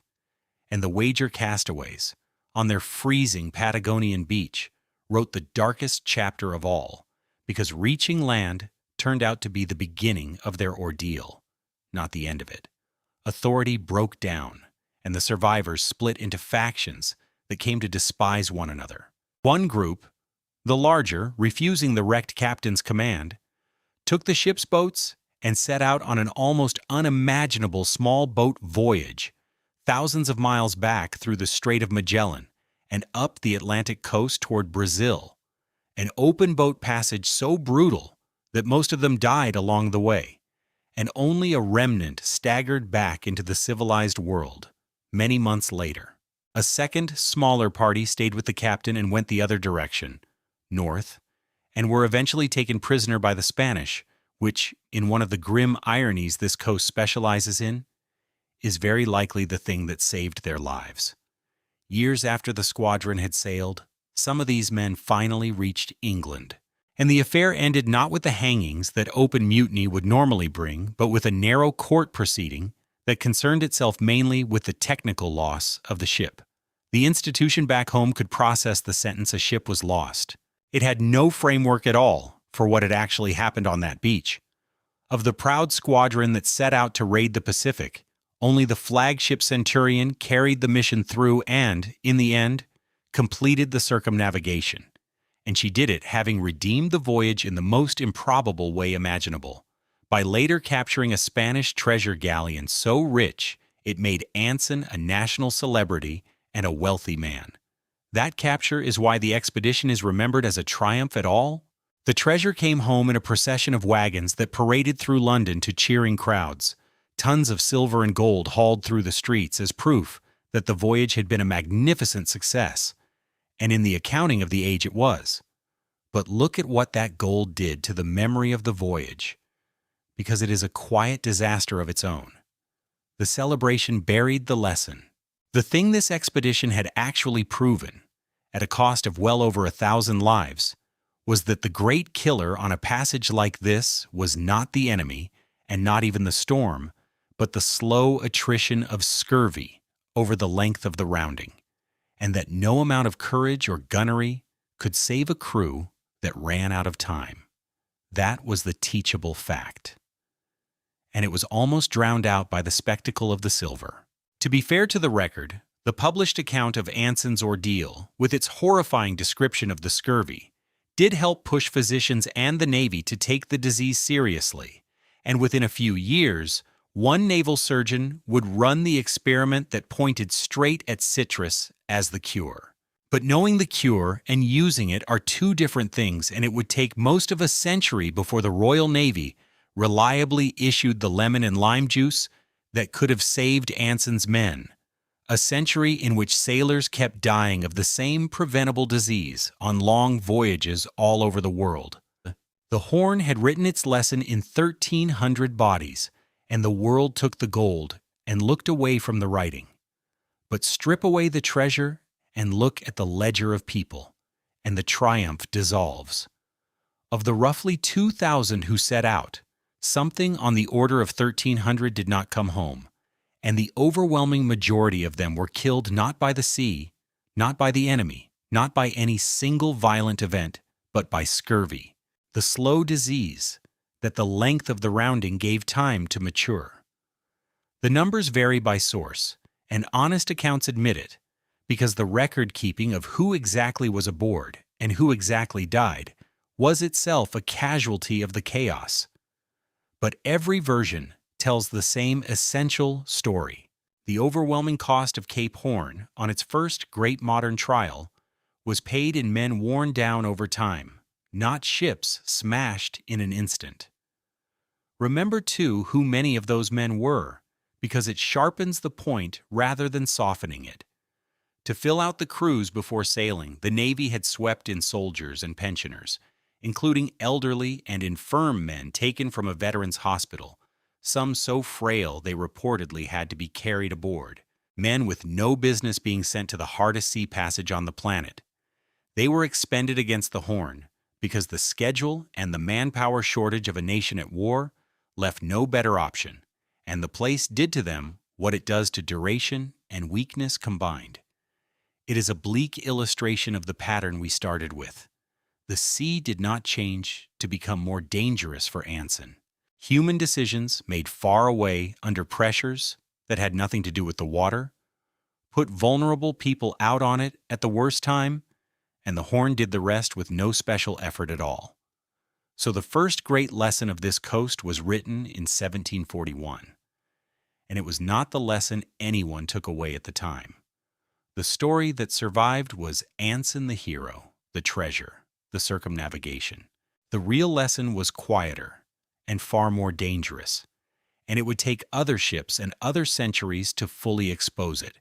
And the Wager castaways, on their freezing Patagonian beach, wrote the darkest chapter of all, because reaching land turned out to be the beginning of their ordeal, not the end of it. Authority broke down, and the survivors split into factions that came to despise one another. One group, the larger, refusing the wrecked captain's command, took the ship's boats and set out on an almost unimaginable small boat voyage, thousands of miles back through the Strait of Magellan and up the Atlantic coast toward Brazil, an open boat passage so brutal that most of them died along the way, and only a remnant staggered back into the civilized world many months later. A second, smaller party stayed with the captain and went the other direction, north, and were eventually taken prisoner by the Spanish, which, in one of the grim ironies this coast specializes in, is very likely the thing that saved their lives. Years after the squadron had sailed, some of these men finally reached England, and the affair ended not with the hangings that open mutiny would normally bring, but with a narrow court proceeding that concerned itself mainly with the technical loss of the ship. The institution back home could process the sentence a ship was lost. It had no framework at all for what had actually happened on that beach. Of the proud squadron that set out to raid the Pacific, only the flagship Centurion carried the mission through and, in the end, completed the circumnavigation. And she did it having redeemed the voyage in the most improbable way imaginable, by later capturing a Spanish treasure galleon so rich it made Anson a national celebrity and a wealthy man. That capture is why the expedition is remembered as a triumph at all. The treasure came home in a procession of wagons that paraded through London to cheering crowds, tons of silver and gold hauled through the streets as proof that the voyage had been a magnificent success, and in the accounting of the age it was. But look at what that gold did to the memory of the voyage, because it is a quiet disaster of its own. The celebration buried the lesson. The thing this expedition had actually proven, at a cost of well over 1,000 lives, was that the great killer on a passage like this was not the enemy, and not even the storm, but the slow attrition of scurvy over the length of the rounding, and that no amount of courage or gunnery could save a crew that ran out of time. That was the teachable fact. And it was almost drowned out by the spectacle of the silver. To be fair to the record, the published account of Anson's ordeal, with its horrifying description of the scurvy, did help push physicians and the Navy to take the disease seriously, and within a few years, one naval surgeon would run the experiment that pointed straight at citrus as the cure. But knowing the cure and using it are two different things, and it would take most of a century before the Royal Navy reliably issued the lemon and lime juice that could have saved Anson's men. A century in which sailors kept dying of the same preventable disease on long voyages all over the world. The Horn had written its lesson in 1,300 bodies, and the world took the gold and looked away from the writing. But strip away the treasure and look at the ledger of people, and the triumph dissolves. Of the roughly 2,000 who set out, something on the order of 1,300 did not come home, and the overwhelming majority of them were killed not by the sea, not by the enemy, not by any single violent event, but by scurvy, the slow disease that the length of the rounding gave time to mature. The numbers vary by source, and honest accounts admit it, because the record-keeping of who exactly was aboard and who exactly died was itself a casualty of the chaos. But every version tells the same essential story. The overwhelming cost of Cape Horn on its first great modern trial was paid in men worn down over time, not ships smashed in an instant. Remember, too, who many of those men were, because it sharpens the point rather than softening it. To fill out the crews before sailing, the Navy had swept in soldiers and pensioners, including elderly and infirm men taken from a veterans' hospital, some so frail they reportedly had to be carried aboard, men with no business being sent to the hardest sea passage on the planet. They were expended against the Horn because the schedule and the manpower shortage of a nation at war left no better option, and the place did to them what it does to duration and weakness combined. It is a bleak illustration of the pattern we started with. The sea did not change to become more dangerous for Anson. Human decisions made far away under pressures that had nothing to do with the water, put vulnerable people out on it at the worst time, and the Horn did the rest with no special effort at all. So the first great lesson of this coast was written in 1741, and it was not the lesson anyone took away at the time. The story that survived was Anson the hero, the treasure, the circumnavigation. The real lesson was quieter and far more dangerous, and it would take other ships and other centuries to fully expose it.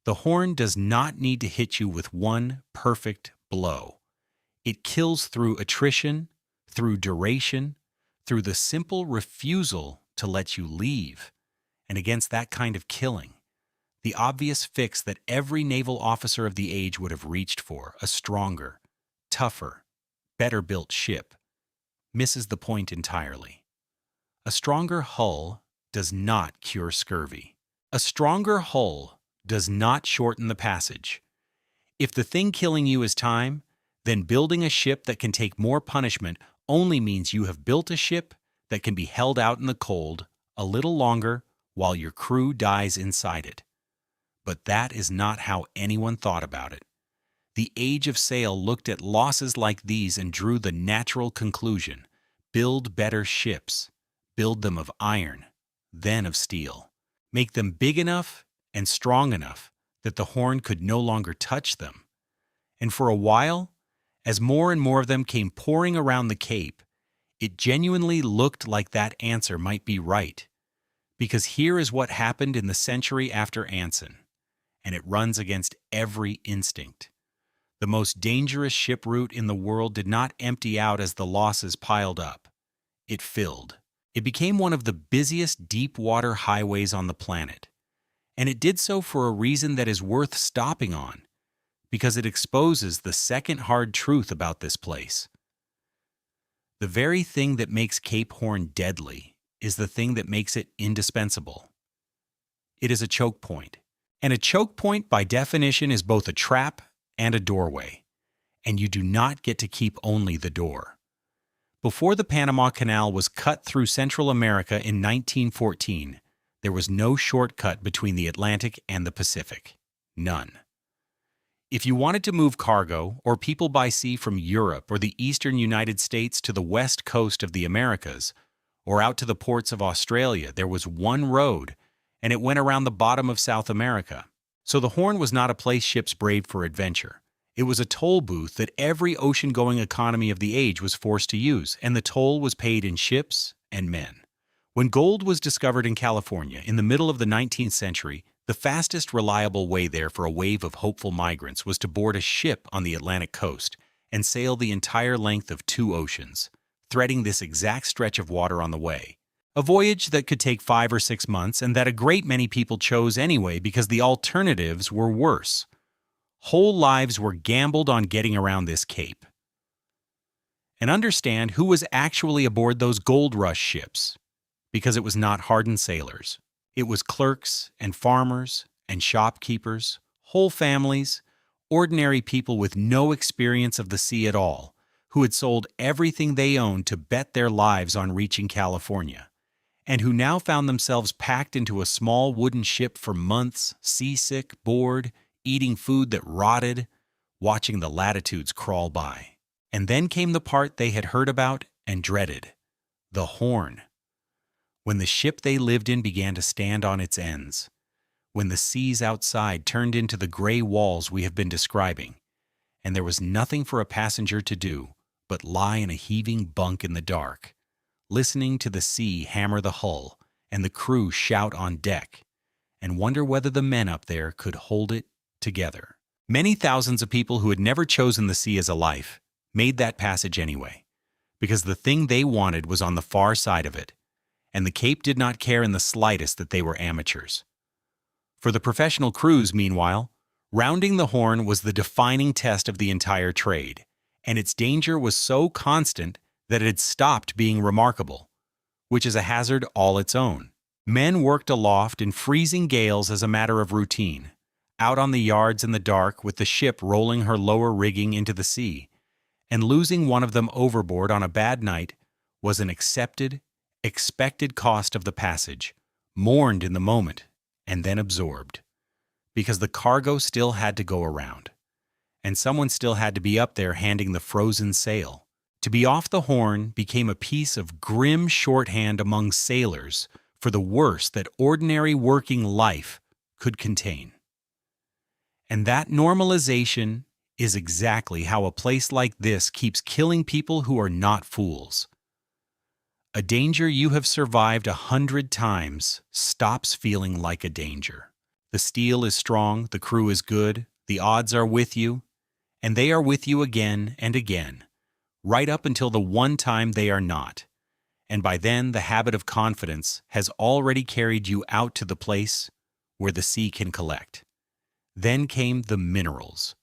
The Horn does not need to hit you with one perfect blow. It kills through attrition, through duration, through the simple refusal to let you leave, and against that kind of killing, the obvious fix that every naval officer of the age would have reached for, a stronger, tougher, better-built ship, misses the point entirely. A stronger hull does not cure scurvy. A stronger hull does not shorten the passage. If the thing killing you is time, then building a ship that can take more punishment only means you have built a ship that can be held out in the cold a little longer while your crew dies inside it. But that is not how anyone thought about it. The age of sail looked at losses like these and drew the natural conclusion: build better ships, build them of iron, then of steel. Make them big enough and strong enough that the Horn could no longer touch them. And for a while, as more and more of them came pouring around the Cape, it genuinely looked like that answer might be right, Because here is what happened in the century after Anson, and it runs against every instinct. The most dangerous ship route in the world did not empty out as the losses piled up. It filled. It became one of the busiest deep-water highways on the planet. And it did so for a reason that is worth stopping on, because it exposes the second hard truth about this place. The very thing that makes Cape Horn deadly is the thing that makes it indispensable. It is a choke point. And a choke point, by definition, is both a trap and a doorway. And you do not get to keep only the door. Before the Panama Canal was cut through Central America in 1914, there was no shortcut between the Atlantic and the Pacific. None. If you wanted to move cargo or people by sea from Europe or the eastern United States to the west coast of the Americas, or out to the ports of Australia, there was one road, and it went around the bottom of South America. So the Horn was not a place ships braved for adventure. It was a toll booth that every ocean-going economy of the age was forced to use, and the toll was paid in ships and men. When gold was discovered in California in the middle of the 19th century, the fastest reliable way there for a wave of hopeful migrants was to board a ship on the Atlantic coast and sail the entire length of 2 oceans, threading this exact stretch of water on the way. A voyage that could take 5 or 6 months and that a great many people chose anyway because the alternatives were worse. Whole lives were gambled on getting around this cape. And understand who was actually aboard those gold rush ships, because it was not hardened sailors. It was clerks and farmers and shopkeepers, whole families, ordinary people with no experience of the sea at all, who had sold everything they owned to bet their lives on reaching California, and who now found themselves packed into a small wooden ship for months, seasick, bored, eating food that rotted, watching the latitudes crawl by. And then came the part they had heard about and dreaded, the Horn. When the ship they lived in began to stand on its ends, when the seas outside turned into the gray walls we have been describing, and there was nothing for a passenger to do but lie in a heaving bunk in the dark, listening to the sea hammer the hull and the crew shout on deck, and wonder whether the men up there could hold it together. Many thousands of people who had never chosen the sea as a life made that passage anyway, because the thing they wanted was on the far side of it, and the Cape did not care in the slightest that they were amateurs. For the professional crews, meanwhile, rounding the Horn was the defining test of the entire trade, and its danger was so constant that it had stopped being remarkable, which is a hazard all its own. Men worked aloft in freezing gales as a matter of routine, out on the yards in the dark with the ship rolling her lower rigging into the sea, and losing one of them overboard on a bad night was an accepted, expected cost of the passage, mourned in the moment and then absorbed, because the cargo still had to go around, and someone still had to be up there handing the frozen sail. To be off the Horn became a piece of grim shorthand among sailors for the worst that ordinary working life could contain. And that normalization is exactly how a place like this keeps killing people who are not fools. A danger you have survived 100 times stops feeling like a danger. The steel is strong, the crew is good, the odds are with you, and they are with you again and again, right up until the one time they are not. And by then, the habit of confidence has already carried you out to the place where the sea can collect. Then came the minerals,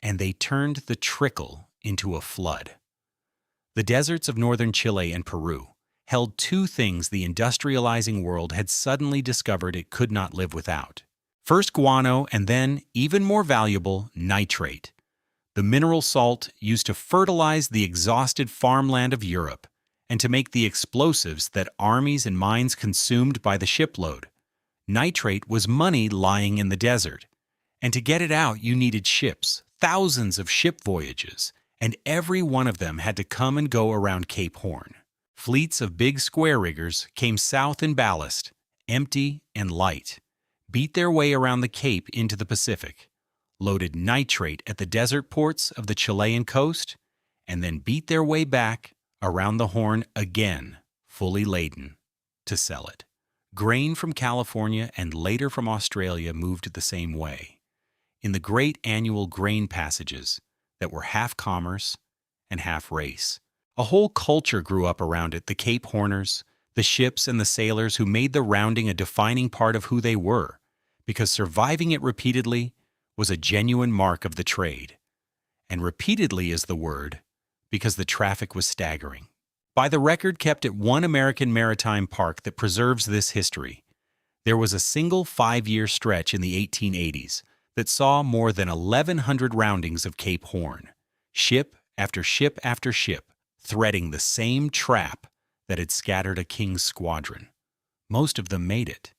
and they turned the trickle into a flood. The deserts of northern Chile and Peru held 2 things the industrializing world had suddenly discovered it could not live without. First guano, and then, even more valuable, nitrate, the mineral salt used to fertilize the exhausted farmland of Europe and to make the explosives that armies and mines consumed by the shipload. Nitrate was money lying in the desert, and to get it out you needed ships, thousands of ship voyages, and every one of them had to come and go around Cape Horn. Fleets of big square riggers came south in ballast, empty and light, beat their way around the Cape into the Pacific, loaded nitrate at the desert ports of the Chilean coast, and then beat their way back around the Horn again, fully laden, to sell it. Grain from California and later from Australia moved the same way, in the great annual grain passages that were half commerce and half race. A whole culture grew up around it, the Cape Horners, the ships and the sailors who made the rounding a defining part of who they were, because surviving it repeatedly was a genuine mark of the trade. And repeatedly is the word, because the traffic was staggering. By the record kept at one American maritime park that preserves this history, there was a single 5-year stretch in the 1880s that saw more than 1,100 roundings of Cape Horn, ship after ship after ship, threading the same trap that had scattered a king's squadron. Most of them made it.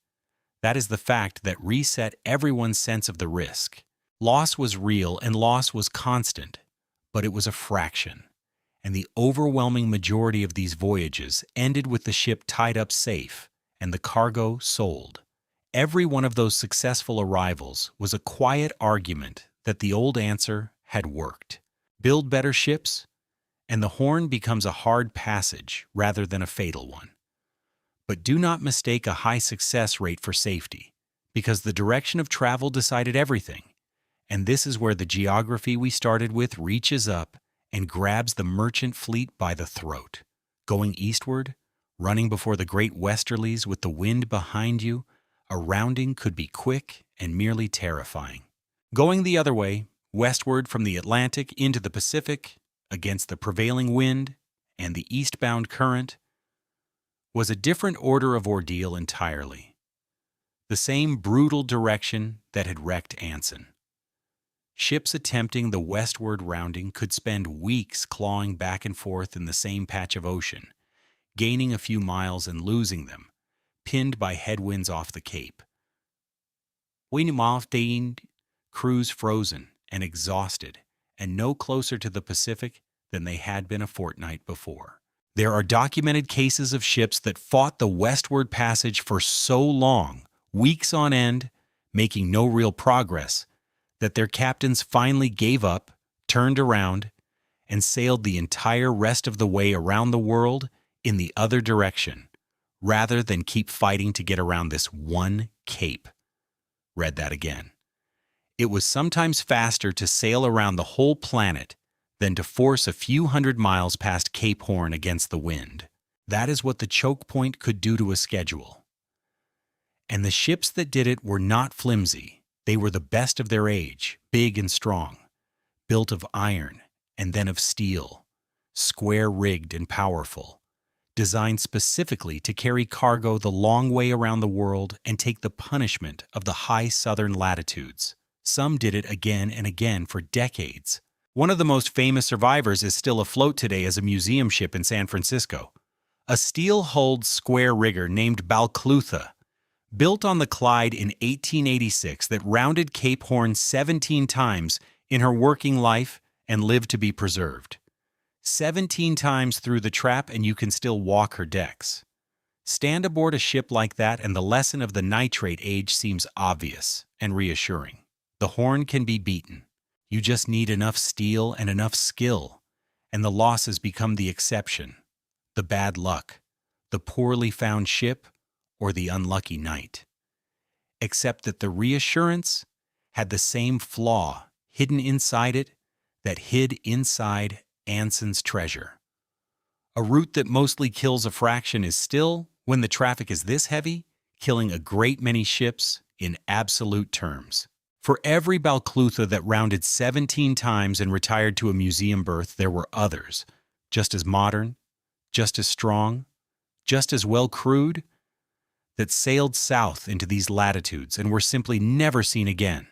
That is the fact that reset everyone's sense of the risk. Loss was real and loss was constant, but it was a fraction. And the overwhelming majority of these voyages ended with the ship tied up safe and the cargo sold. Every one of those successful arrivals was a quiet argument that the old answer had worked. Build better ships, and the Horn becomes a hard passage rather than a fatal one. But do not mistake a high success rate for safety, because the direction of travel decided everything. And this is where the geography we started with reaches up and grabs the merchant fleet by the throat. Going eastward, running before the great westerlies with the wind behind you, a rounding could be quick and merely terrifying. Going the other way, westward from the Atlantic into the Pacific, against the prevailing wind and the eastbound current, was a different order of ordeal entirely. The same brutal direction that had wrecked Anson. Ships attempting the westward rounding could spend weeks clawing back and forth in the same patch of ocean, gaining a few miles and losing them, pinned by headwinds off the Cape. Wind crews frozen and exhausted, and no closer to the Pacific than they had been a fortnight before. There are documented cases of ships that fought the westward passage for so long, weeks on end, making no real progress, that their captains finally gave up, turned around, and sailed the entire rest of the way around the world in the other direction, rather than keep fighting to get around this one cape. Read that again. It was sometimes faster to sail around the whole planet than to force a few hundred miles past Cape Horn against the wind. That is what the choke point could do to a schedule. And the ships that did it were not flimsy. They were the best of their age, big and strong, built of iron and then of steel, square-rigged and powerful, designed specifically to carry cargo the long way around the world and take the punishment of the high southern latitudes. Some did it again and again for decades. One of the most famous survivors is still afloat today as a museum ship in San Francisco, a steel-hulled square rigger named Balclutha, built on the Clyde in 1886 that rounded Cape Horn 17 times in her working life and lived to be preserved. 17 times through the trap and you can still walk her decks. Stand aboard a ship like that and the lesson of the nitrate age seems obvious and reassuring. The Horn can be beaten. You just need enough steel and enough skill, and the losses become the exception, the bad luck, the poorly found ship, or the unlucky night. Except that the reassurance had the same flaw hidden inside it that hid inside Anson's treasure. A route that mostly kills a fraction is still, when the traffic is this heavy, killing a great many ships in absolute terms. For every Balclutha that rounded 17 times and retired to a museum berth, there were others, just as modern, just as strong, just as well crewed, that sailed south into these latitudes and were simply never seen again.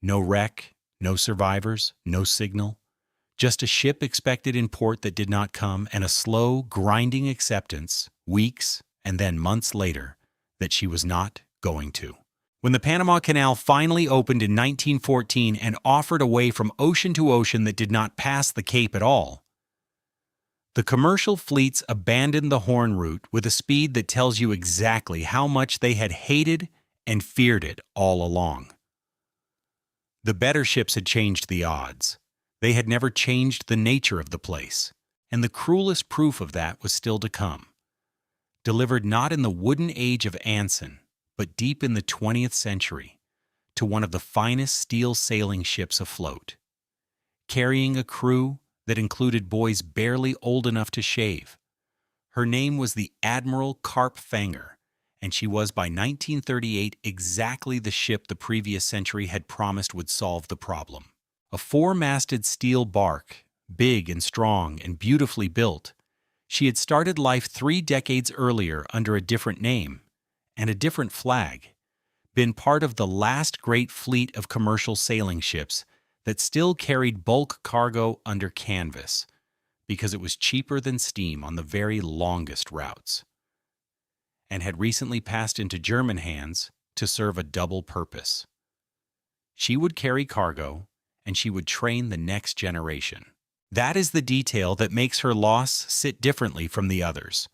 No wreck, no survivors, no signal, just a ship expected in port that did not come and a slow, grinding acceptance, weeks and then months later, that she was not going to. When the Panama Canal finally opened in 1914 and offered a way from ocean to ocean that did not pass the Cape at all, the commercial fleets abandoned the Horn route with a speed that tells you exactly how much they had hated and feared it all along. The better ships had changed the odds. They had never changed the nature of the place, and the cruelest proof of that was still to come. delivered not in the wooden age of Anson, but deep in the 20th century, to one of the finest steel sailing ships afloat. Carrying a crew that included boys barely old enough to shave. Her name was the Admiral Carp Fanger, and she was by 1938 exactly the ship the previous century had promised would solve the problem. A four-masted steel bark, big and strong and beautifully built, she had started life 3 decades earlier under a different name and a different flag, been part of the last great fleet of commercial sailing ships that still carried bulk cargo under canvas because it was cheaper than steam on the very longest routes, and had recently passed into German hands to serve a double purpose. She would carry cargo, and she would train the next generation. That is the detail that makes her loss sit differently from the others.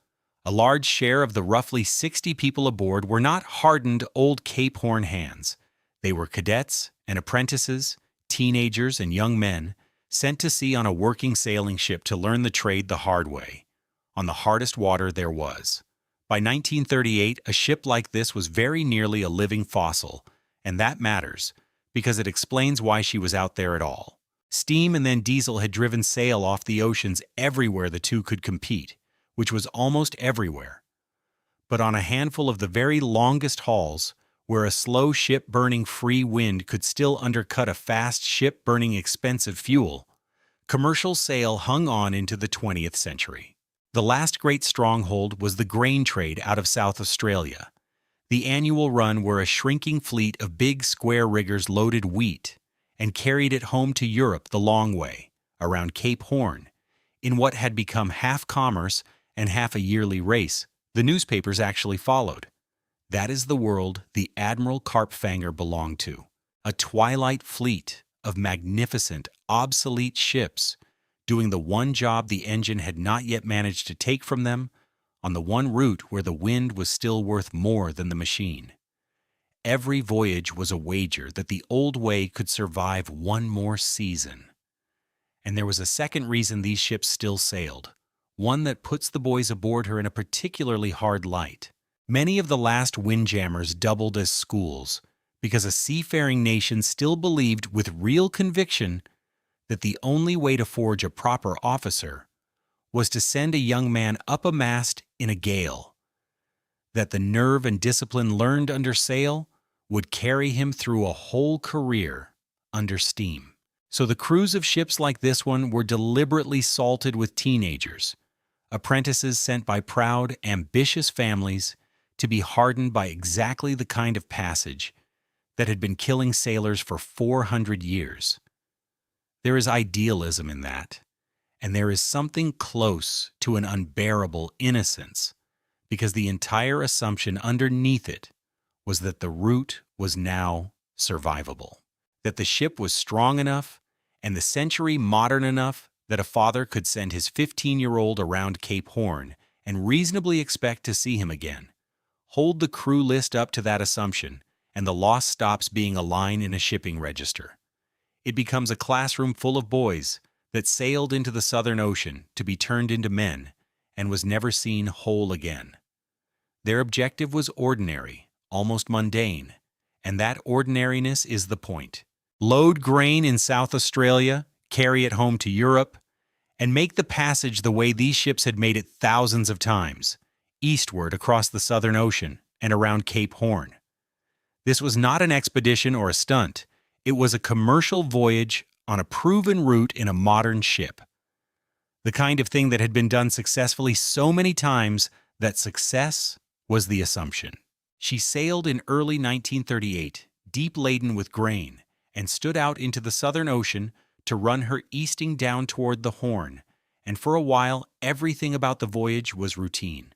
A large share of the roughly 60 people aboard were not hardened old Cape Horn hands. They were cadets and apprentices, teenagers and young men, sent to sea on a working sailing ship to learn the trade the hard way, on the hardest water there was. By 1938, a ship like this was very nearly a living fossil, and that matters, because it explains why she was out there at all. Steam and then diesel had driven sail off the oceans everywhere the two could compete, which was almost everywhere. But on a handful of the very longest hauls, where a slow ship burning free wind could still undercut a fast ship burning expensive fuel, commercial sail hung on into the 20th century. The last great stronghold was the grain trade out of South Australia, the annual run where a shrinking fleet of big square riggers loaded wheat and carried it home to Europe the long way, around Cape Horn, in what had become half commerce and half a yearly race. The newspapers actually followed. That is the world the Admiral Carp Fanger belonged to, a twilight fleet of magnificent, obsolete ships doing the one job the engine had not yet managed to take from them on the one route where the wind was still worth more than the machine. Every voyage was a wager that the old way could survive one more season. And there was a second reason these ships still sailed, one that puts the boys aboard her in a particularly hard light. Many of the last windjammers doubled as schools because a seafaring nation still believed with real conviction that the only way to forge a proper officer was to send a young man up a mast in a gale, that the nerve and discipline learned under sail would carry him through a whole career under steam. So the crews of ships like this one were deliberately salted with teenagers, apprentices sent by proud, ambitious families to be hardened by exactly the kind of passage that had been killing sailors for 400 years. There is idealism in that, and there is something close to an unbearable innocence, because the entire assumption underneath it was that the route was now survivable, that the ship was strong enough and the century modern enough that a father could send his 15-year-old around Cape Horn and reasonably expect to see him again. Hold the crew list up to that assumption, and the loss stops being a line in a shipping register. It becomes a classroom full of boys that sailed into the Southern Ocean to be turned into men and was never seen whole again. Their objective was ordinary, almost mundane, and that ordinariness is the point. Load grain in South Australia, carry it home to Europe, and make the passage the way these ships had made it thousands of times, eastward across the Southern Ocean and around Cape Horn. This was not an expedition or a stunt. It was a commercial voyage on a proven route in a modern ship. The kind of thing that had been done successfully so many times that success was the assumption. She sailed in early 1938, deep laden with grain, and stood out into the Southern Ocean to run her easting down toward the Horn, and for a while everything about the voyage was routine.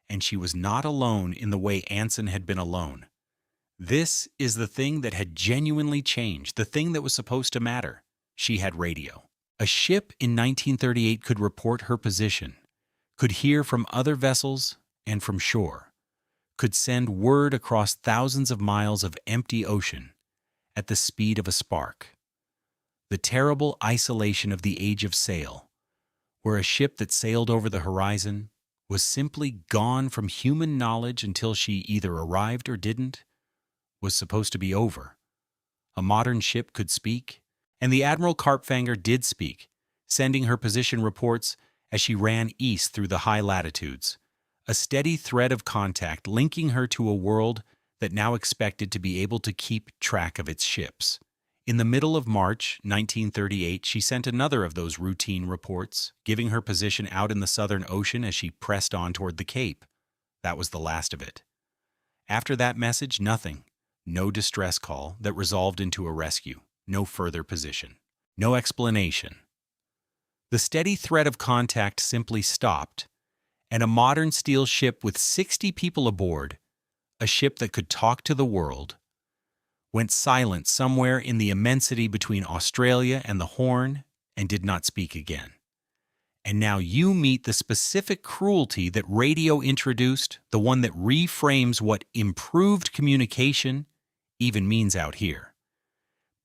And she was not alone in the way Anson had been alone. This is the thing that had genuinely changed, the thing that was supposed to matter. She had radio. A ship in 1938 could report her position, could hear from other vessels and from shore, could send word across thousands of miles of empty ocean at the speed of a spark. The terrible isolation of the age of sail, where a ship that sailed over the horizon was simply gone from human knowledge until she either arrived or didn't, was supposed to be over. A modern ship could speak, and the Admiral Karpfanger did speak, sending her position reports as she ran east through the high latitudes, a steady thread of contact linking her to a world that now expected to be able to keep track of its ships. In the middle of March 1938, she sent another of those routine reports, giving her position out in the Southern Ocean as she pressed on toward the Cape. That was the last of it. After that message, nothing. No distress call that resolved into a rescue. No further position. No explanation. The steady thread of contact simply stopped, and a modern steel ship with 60 people aboard, a ship that could talk to the world, went silent somewhere in the immensity between Australia and the Horn and did not speak again. And now you meet the specific cruelty that radio introduced, the one that reframes what improved communication even means out here.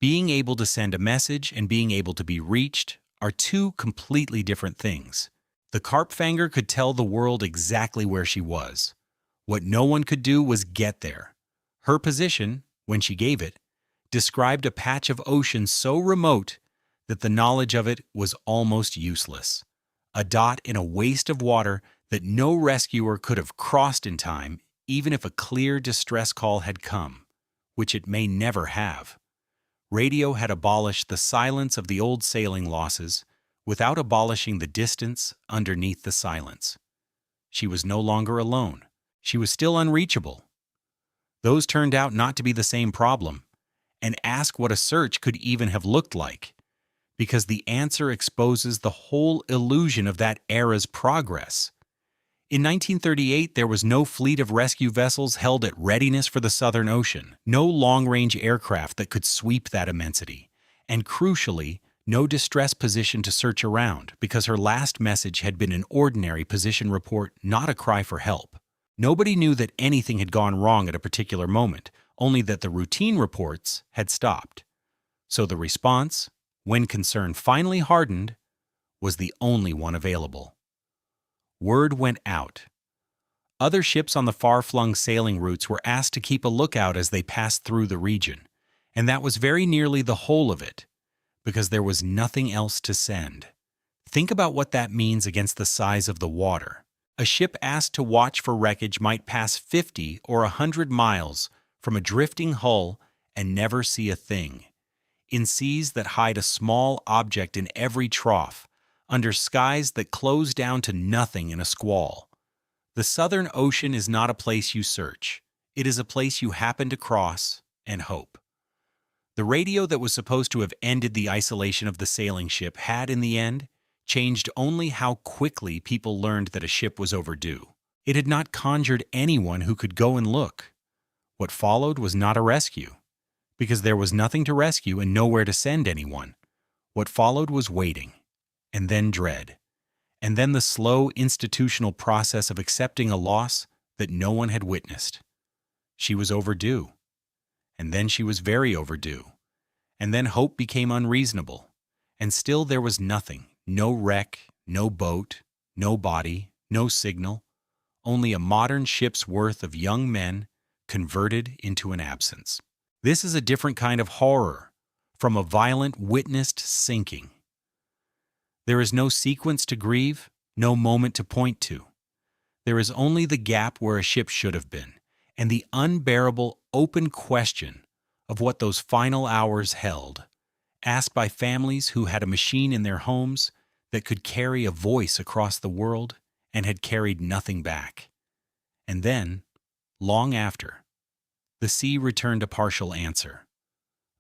Being able to send a message and being able to be reached are two completely different things. The Karpfanger could tell the world exactly where she was. What no one could do was get there. Her position, when she gave it, described a patch of ocean so remote that the knowledge of it was almost useless. A dot in a waste of water that no rescuer could have crossed in time, even if a clear distress call had come, which it may never have. Radio had abolished the silence of the old sailing losses without abolishing the distance underneath the silence. She was no longer alone. She was still unreachable. Those turned out not to be the same problem, and ask what a search could even have looked like, because the answer exposes the whole illusion of that era's progress. In 1938, there was no fleet of rescue vessels held at readiness for the Southern Ocean, no long-range aircraft that could sweep that immensity, and crucially, no distress position to search around, because her last message had been an ordinary position report, not a cry for help. Nobody knew that anything had gone wrong at a particular moment, only that the routine reports had stopped. So the response, when concern finally hardened, was the only one available. Word went out. Other ships on the far-flung sailing routes were asked to keep a lookout as they passed through the region, and that was very nearly the whole of it, because there was nothing else to send. Think about what that means against the size of the water. A ship asked to watch for wreckage might pass 50 or 100 miles from a drifting hull and never see a thing. In seas that hide a small object in every trough, under skies that close down to nothing in a squall. The Southern Ocean is not a place you search. It is a place you happen to cross and hope. The radio that was supposed to have ended the isolation of the sailing ship had, in the end, changed only how quickly people learned that a ship was overdue. It had not conjured anyone who could go and look. What followed was not a rescue, because there was nothing to rescue and nowhere to send anyone. What followed was waiting, and then dread, and then the slow institutional process of accepting a loss that no one had witnessed. She was overdue, and then she was very overdue, and then hope became unreasonable, and still there was nothing. No wreck, no boat, no body, no signal, only a modern ship's worth of young men converted into an absence. This is a different kind of horror, from a violent, witnessed sinking. There is no sequence to grieve, no moment to point to. There is only the gap where a ship should have been, and the unbearable, open question of what those final hours held, asked by families who had a machine in their homes that could carry a voice across the world and had carried nothing back. And then, long after, the sea returned a partial answer,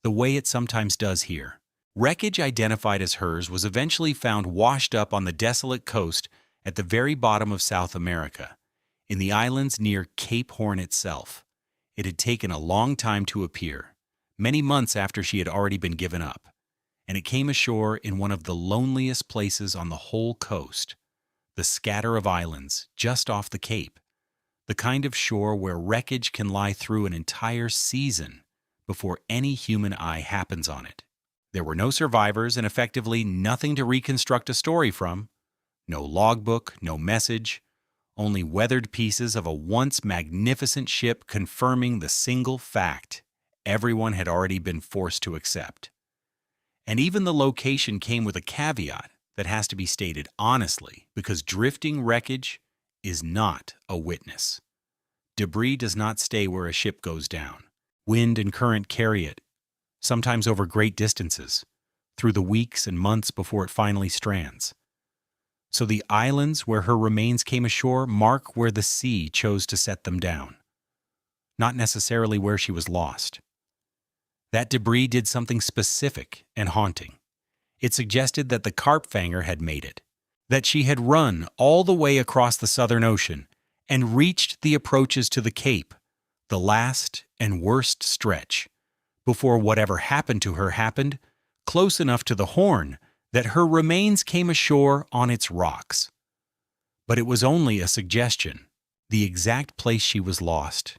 the way it sometimes does here. Wreckage identified as hers was eventually found washed up on the desolate coast at the very bottom of South America, in the islands near Cape Horn itself. It had taken a long time to appear, many months after she had already been given up, and it came ashore in one of the loneliest places on the whole coast, the scatter of islands just off the Cape, the kind of shore where wreckage can lie through an entire season before any human eye happens on it. There were no survivors and effectively nothing to reconstruct a story from, no logbook, no message, only weathered pieces of a once magnificent ship confirming the single fact everyone had already been forced to accept. And even the location came with a caveat that has to be stated honestly, because drifting wreckage is not a witness. Debris does not stay where a ship goes down. Wind and current carry it, sometimes over great distances, through the weeks and months before it finally strands. So the islands where her remains came ashore mark where the sea chose to set them down, not necessarily where she was lost. That debris did something specific and haunting. It suggested that the Karpfanger had made it, that she had run all the way across the Southern Ocean and reached the approaches to the Cape, the last and worst stretch, before whatever happened to her happened, close enough to the Horn that her remains came ashore on its rocks. But it was only a suggestion. The exact place she was lost,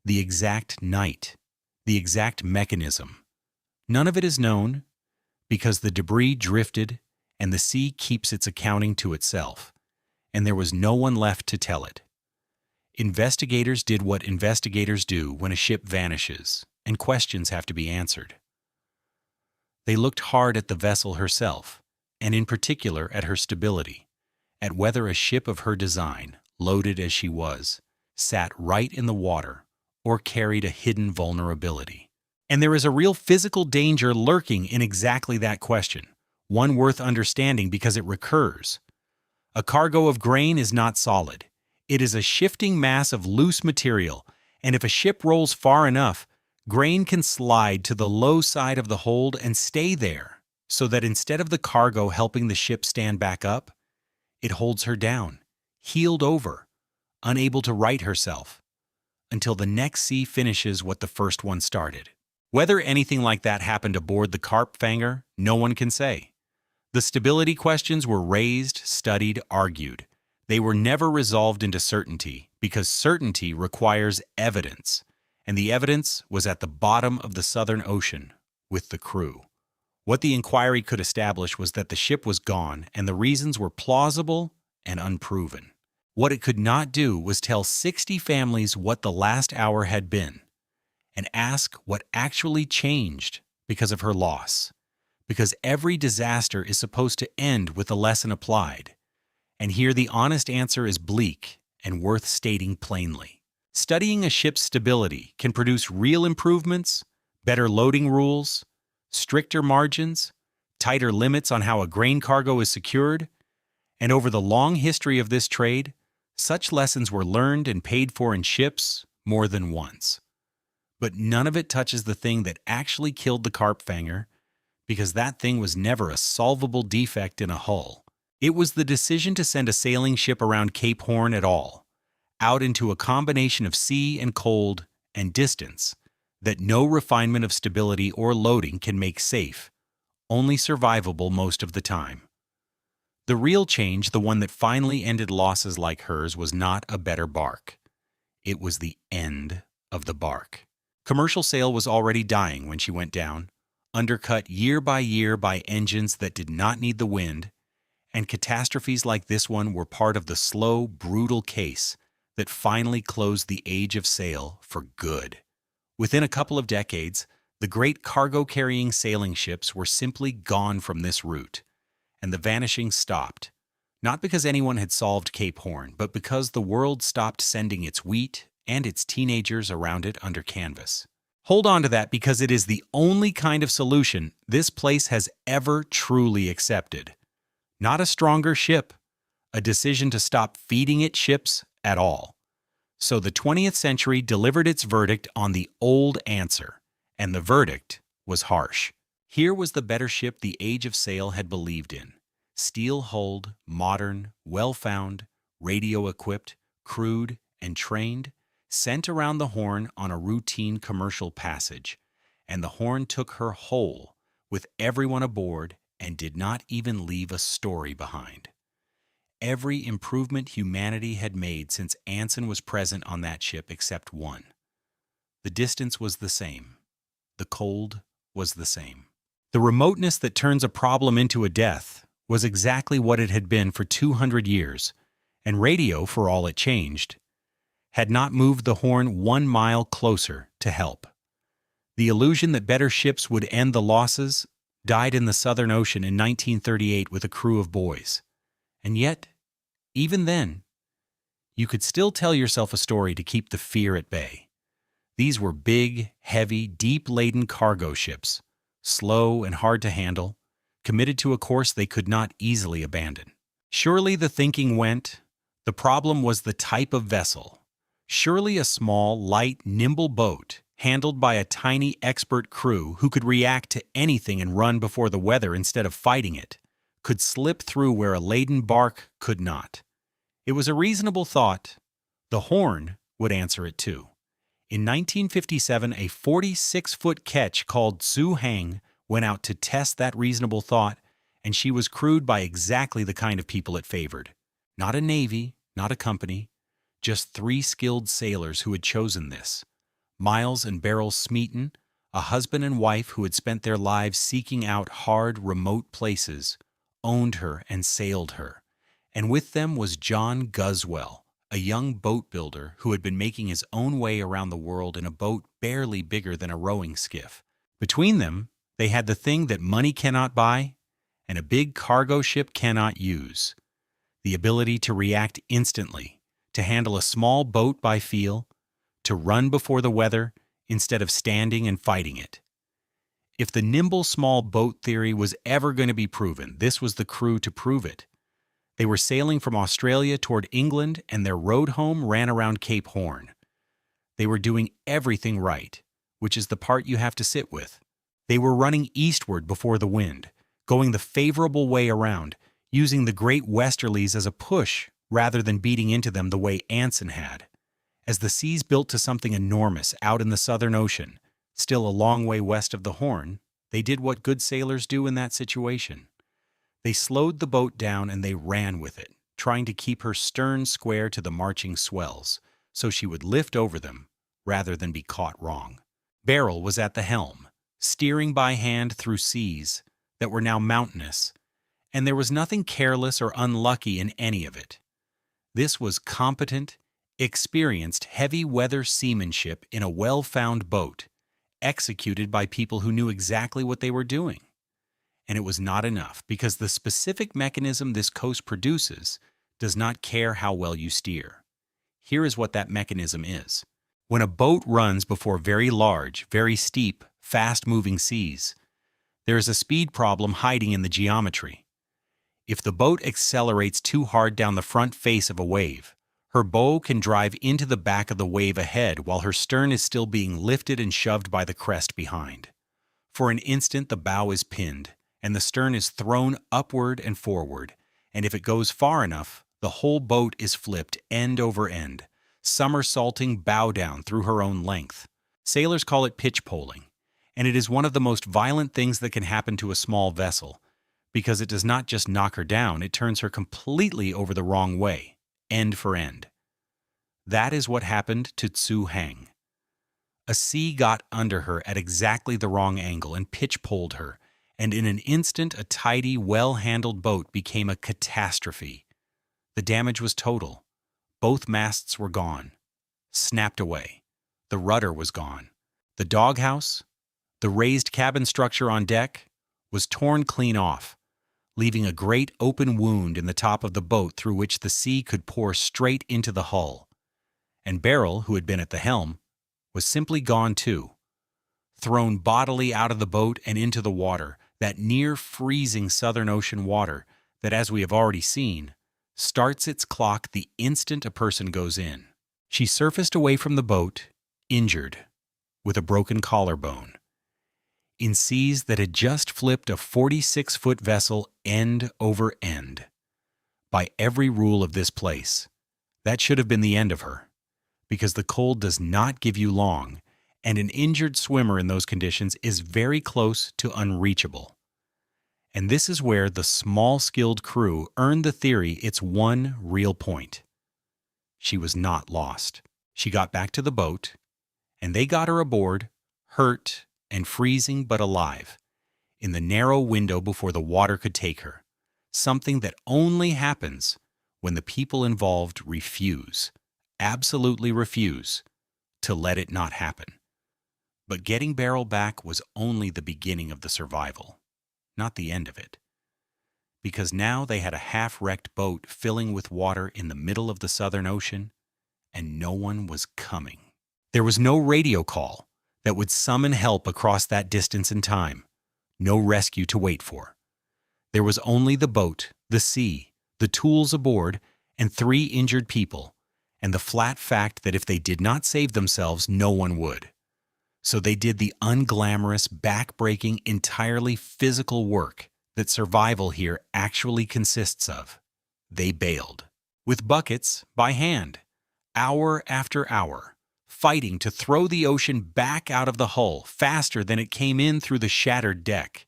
the exact night, the exact mechanism. None of it is known, because the debris drifted and the sea keeps its accounting to itself, and there was no one left to tell it. Investigators did what investigators do when a ship vanishes and questions have to be answered. They looked hard at the vessel herself, and in particular at her stability, at whether a ship of her design, loaded as she was, sat right in the water or carried a hidden vulnerability. And there is a real physical danger lurking in exactly that question, one worth understanding because it recurs. A cargo of grain is not solid. It is a shifting mass of loose material, and if a ship rolls far enough, grain can slide to the low side of the hold and stay there, so that instead of the cargo helping the ship stand back up, it holds her down, heeled over, unable to right herself, until the next sea finishes what the first one started. Whether anything like that happened aboard the Karpfanger, no one can say. The stability questions were raised, studied, argued. They were never resolved into certainty, because certainty requires evidence, and the evidence was at the bottom of the Southern Ocean with the crew. What the inquiry could establish was that the ship was gone, and the reasons were plausible and unproven. What it could not do was tell 60 families what the last hour had been, and ask what actually changed because of her loss. Because every disaster is supposed to end with a lesson applied. And here the honest answer is bleak and worth stating plainly. Studying a ship's stability can produce real improvements, better loading rules, stricter margins, tighter limits on how a grain cargo is secured, and over the long history of this trade, such lessons were learned and paid for in ships more than once. But none of it touches the thing that actually killed the Karpfanger, because that thing was never a solvable defect in a hull. It was the decision to send a sailing ship around Cape Horn at all, out into a combination of sea and cold and distance, that no refinement of stability or loading can make safe, only survivable most of the time. The real change, the one that finally ended losses like hers, was not a better bark. It was the end of the bark. Commercial sail was already dying when she went down, undercut year by engines that did not need the wind, and catastrophes like this one were part of the slow, brutal case that finally closed the age of sail for good. Within a couple of decades, the great cargo-carrying sailing ships were simply gone from this route, and the vanishing stopped, not because anyone had solved Cape Horn, but because the world stopped sending its wheat and its teenagers around it under canvas. Hold on to that, because it is the only kind of solution this place has ever truly accepted. Not a stronger ship, a decision to stop feeding it ships at all. So the 20th century delivered its verdict on the old answer, and the verdict was harsh. Here was the better ship the age of sail had believed in. Steel-hulled, modern, well-found, radio-equipped, crewed, and trained, sent around the Horn on a routine commercial passage, and the Horn took her whole, with everyone aboard, and did not even leave a story behind. Every improvement humanity had made since Anson was present on that ship except one. The distance was the same. The cold was the same. The remoteness that turns a problem into a death was exactly what it had been for 200 years, and radio, for all it changed, had not moved the Horn 1 mile closer to help. The illusion that better ships would end the losses died in the Southern Ocean in 1938 with a crew of boys. And yet, even then, you could still tell yourself a story to keep the fear at bay. These were big, heavy, deep-laden cargo ships, slow and hard to handle, committed to a course they could not easily abandon. Surely the thinking went, the problem was the type of vessel. Surely a small, light, nimble boat, handled by a tiny, expert crew who could react to anything and run before the weather instead of fighting it, could slip through where a laden bark could not. It was a reasonable thought. The Horn would answer it too. In 1957, a 46-foot ketch called Tsu Hang went out to test that reasonable thought, and she was crewed by exactly the kind of people it favored. Not a navy, not a company, just 3 skilled sailors who had chosen this. Miles and Beryl Smeaton, a husband and wife who had spent their lives seeking out hard, remote places, owned her and sailed her. And with them was John Guswell, a young boat builder who had been making his own way around the world in a boat barely bigger than a rowing skiff. Between them, they had the thing that money cannot buy and a big cargo ship cannot use: the ability to react instantly, to handle a small boat by feel, to run before the weather instead of standing and fighting it. If the nimble small boat theory was ever going to be proven, this was the crew to prove it. They were sailing from Australia toward England, and their road home ran around Cape Horn. They were doing everything right, which is the part you have to sit with. They were running eastward before the wind, going the favorable way around, using the great westerlies as a push rather than beating into them the way Anson had. As the seas built to something enormous out in the Southern Ocean, still a long way west of the Horn, they did what good sailors do in that situation. They slowed the boat down and they ran with it, trying to keep her stern square to the marching swells, so she would lift over them rather than be caught wrong. Beryl was at the helm, steering by hand through seas that were now mountainous, and there was nothing careless or unlucky in any of it. This was competent, experienced heavy weather seamanship in a well-found boat, executed by people who knew exactly what they were doing. And it was not enough, because the specific mechanism this coast produces does not care how well you steer. Here is what that mechanism is. When a boat runs before very large, very steep, fast-moving seas, there is a speed problem hiding in the geometry. If the boat accelerates too hard down the front face of a wave, her bow can drive into the back of the wave ahead while her stern is still being lifted and shoved by the crest behind. For an instant, the bow is pinned, and the stern is thrown upward and forward, and if it goes far enough, the whole boat is flipped end over end, somersaulting bow down through her own length. Sailors call it pitch poling, and it is one of the most violent things that can happen to a small vessel, because it does not just knock her down, it turns her completely over the wrong way, end for end. That is what happened to Tsu Hang. A sea got under her at exactly the wrong angle and pitch-poled her, and in an instant a tidy, well-handled boat became a catastrophe. The damage was total. Both masts were gone, snapped away. The rudder was gone. The doghouse, the raised cabin structure on deck, was torn clean off, leaving a great open wound in the top of the boat through which the sea could pour straight into the hull. And Beryl, who had been at the helm, was simply gone too, thrown bodily out of the boat and into the water, that near-freezing Southern Ocean water that, as we have already seen, starts its clock the instant a person goes in. She surfaced away from the boat, injured, with a broken collarbone, in seas that had just flipped a 46-foot vessel end over end. By every rule of this place, that should have been the end of her, because the cold does not give you long, and an injured swimmer in those conditions is very close to unreachable. And this is where the small skilled crew earned the theory its one real point. She was not lost. She got back to the boat, and they got her aboard, hurt and freezing but alive, in the narrow window before the water could take her, something that only happens when the people involved refuse, absolutely refuse, to let it not happen. But getting Beryl back was only the beginning of the survival, not the end of it. Because now they had a half-wrecked boat filling with water in the middle of the Southern Ocean, and no one was coming. There was no radio call that would summon help across that distance in time, no rescue to wait for. There was only the boat, the sea, the tools aboard, and 3 injured people, and the flat fact that if they did not save themselves, no one would. So they did the unglamorous, back-breaking, entirely physical work that survival here actually consists of. They bailed. With buckets, by hand, hour after hour, fighting to throw the ocean back out of the hull faster than it came in through the shattered deck.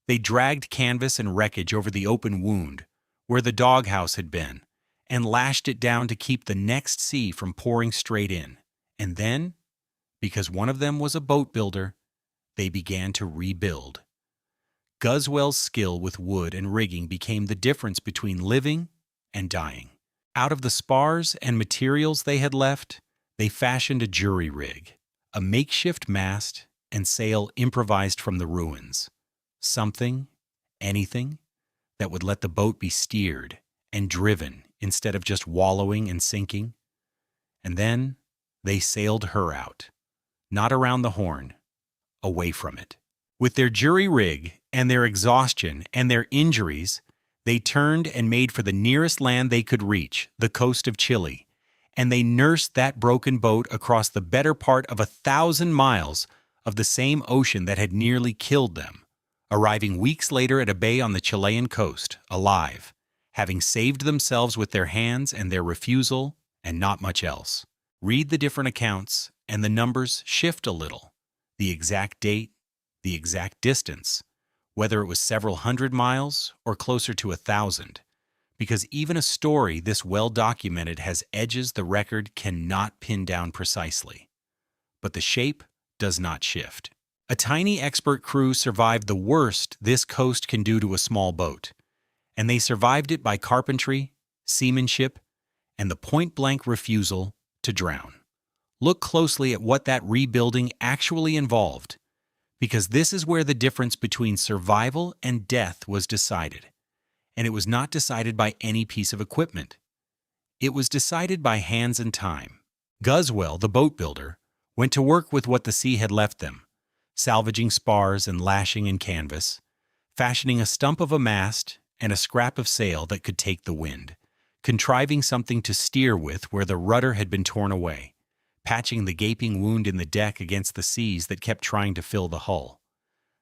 They dragged canvas and wreckage over the open wound where the doghouse had been and lashed it down to keep the next sea from pouring straight in. And then, because one of them was a boat builder, they began to rebuild. Guswell's skill with wood and rigging became the difference between living and dying. Out of the spars and materials they had left, they fashioned a jury rig, a makeshift mast and sail improvised from the ruins. Something, anything, that would let the boat be steered and driven instead of just wallowing and sinking. And then they sailed her out, not around the Horn, away from it. With their jury rig and their exhaustion and their injuries, they turned and made for the nearest land they could reach, the coast of Chile, and they nursed that broken boat across the better part of 1,000 miles of the same ocean that had nearly killed them, arriving weeks later at a bay on the Chilean coast, alive, having saved themselves with their hands and their refusal and not much else. Read the different accounts, and the numbers shift a little. The exact date, the exact distance, whether it was several hundred miles or closer to 1,000, because even a story this well documented has edges the record cannot pin down precisely. But the shape does not shift. A tiny expert crew survived the worst this coast can do to a small boat, and they survived it by carpentry, seamanship, and the point-blank refusal to drown. Look closely at what that rebuilding actually involved, because this is where the difference between survival and death was decided. And it was not decided by any piece of equipment. It was decided by hands and time. Guswell, the boat builder, went to work with what the sea had left them, salvaging spars and lashing in canvas, fashioning a stump of a mast and a scrap of sail that could take the wind, contriving something to steer with where the rudder had been torn away, patching the gaping wound in the deck against the seas that kept trying to fill the hull.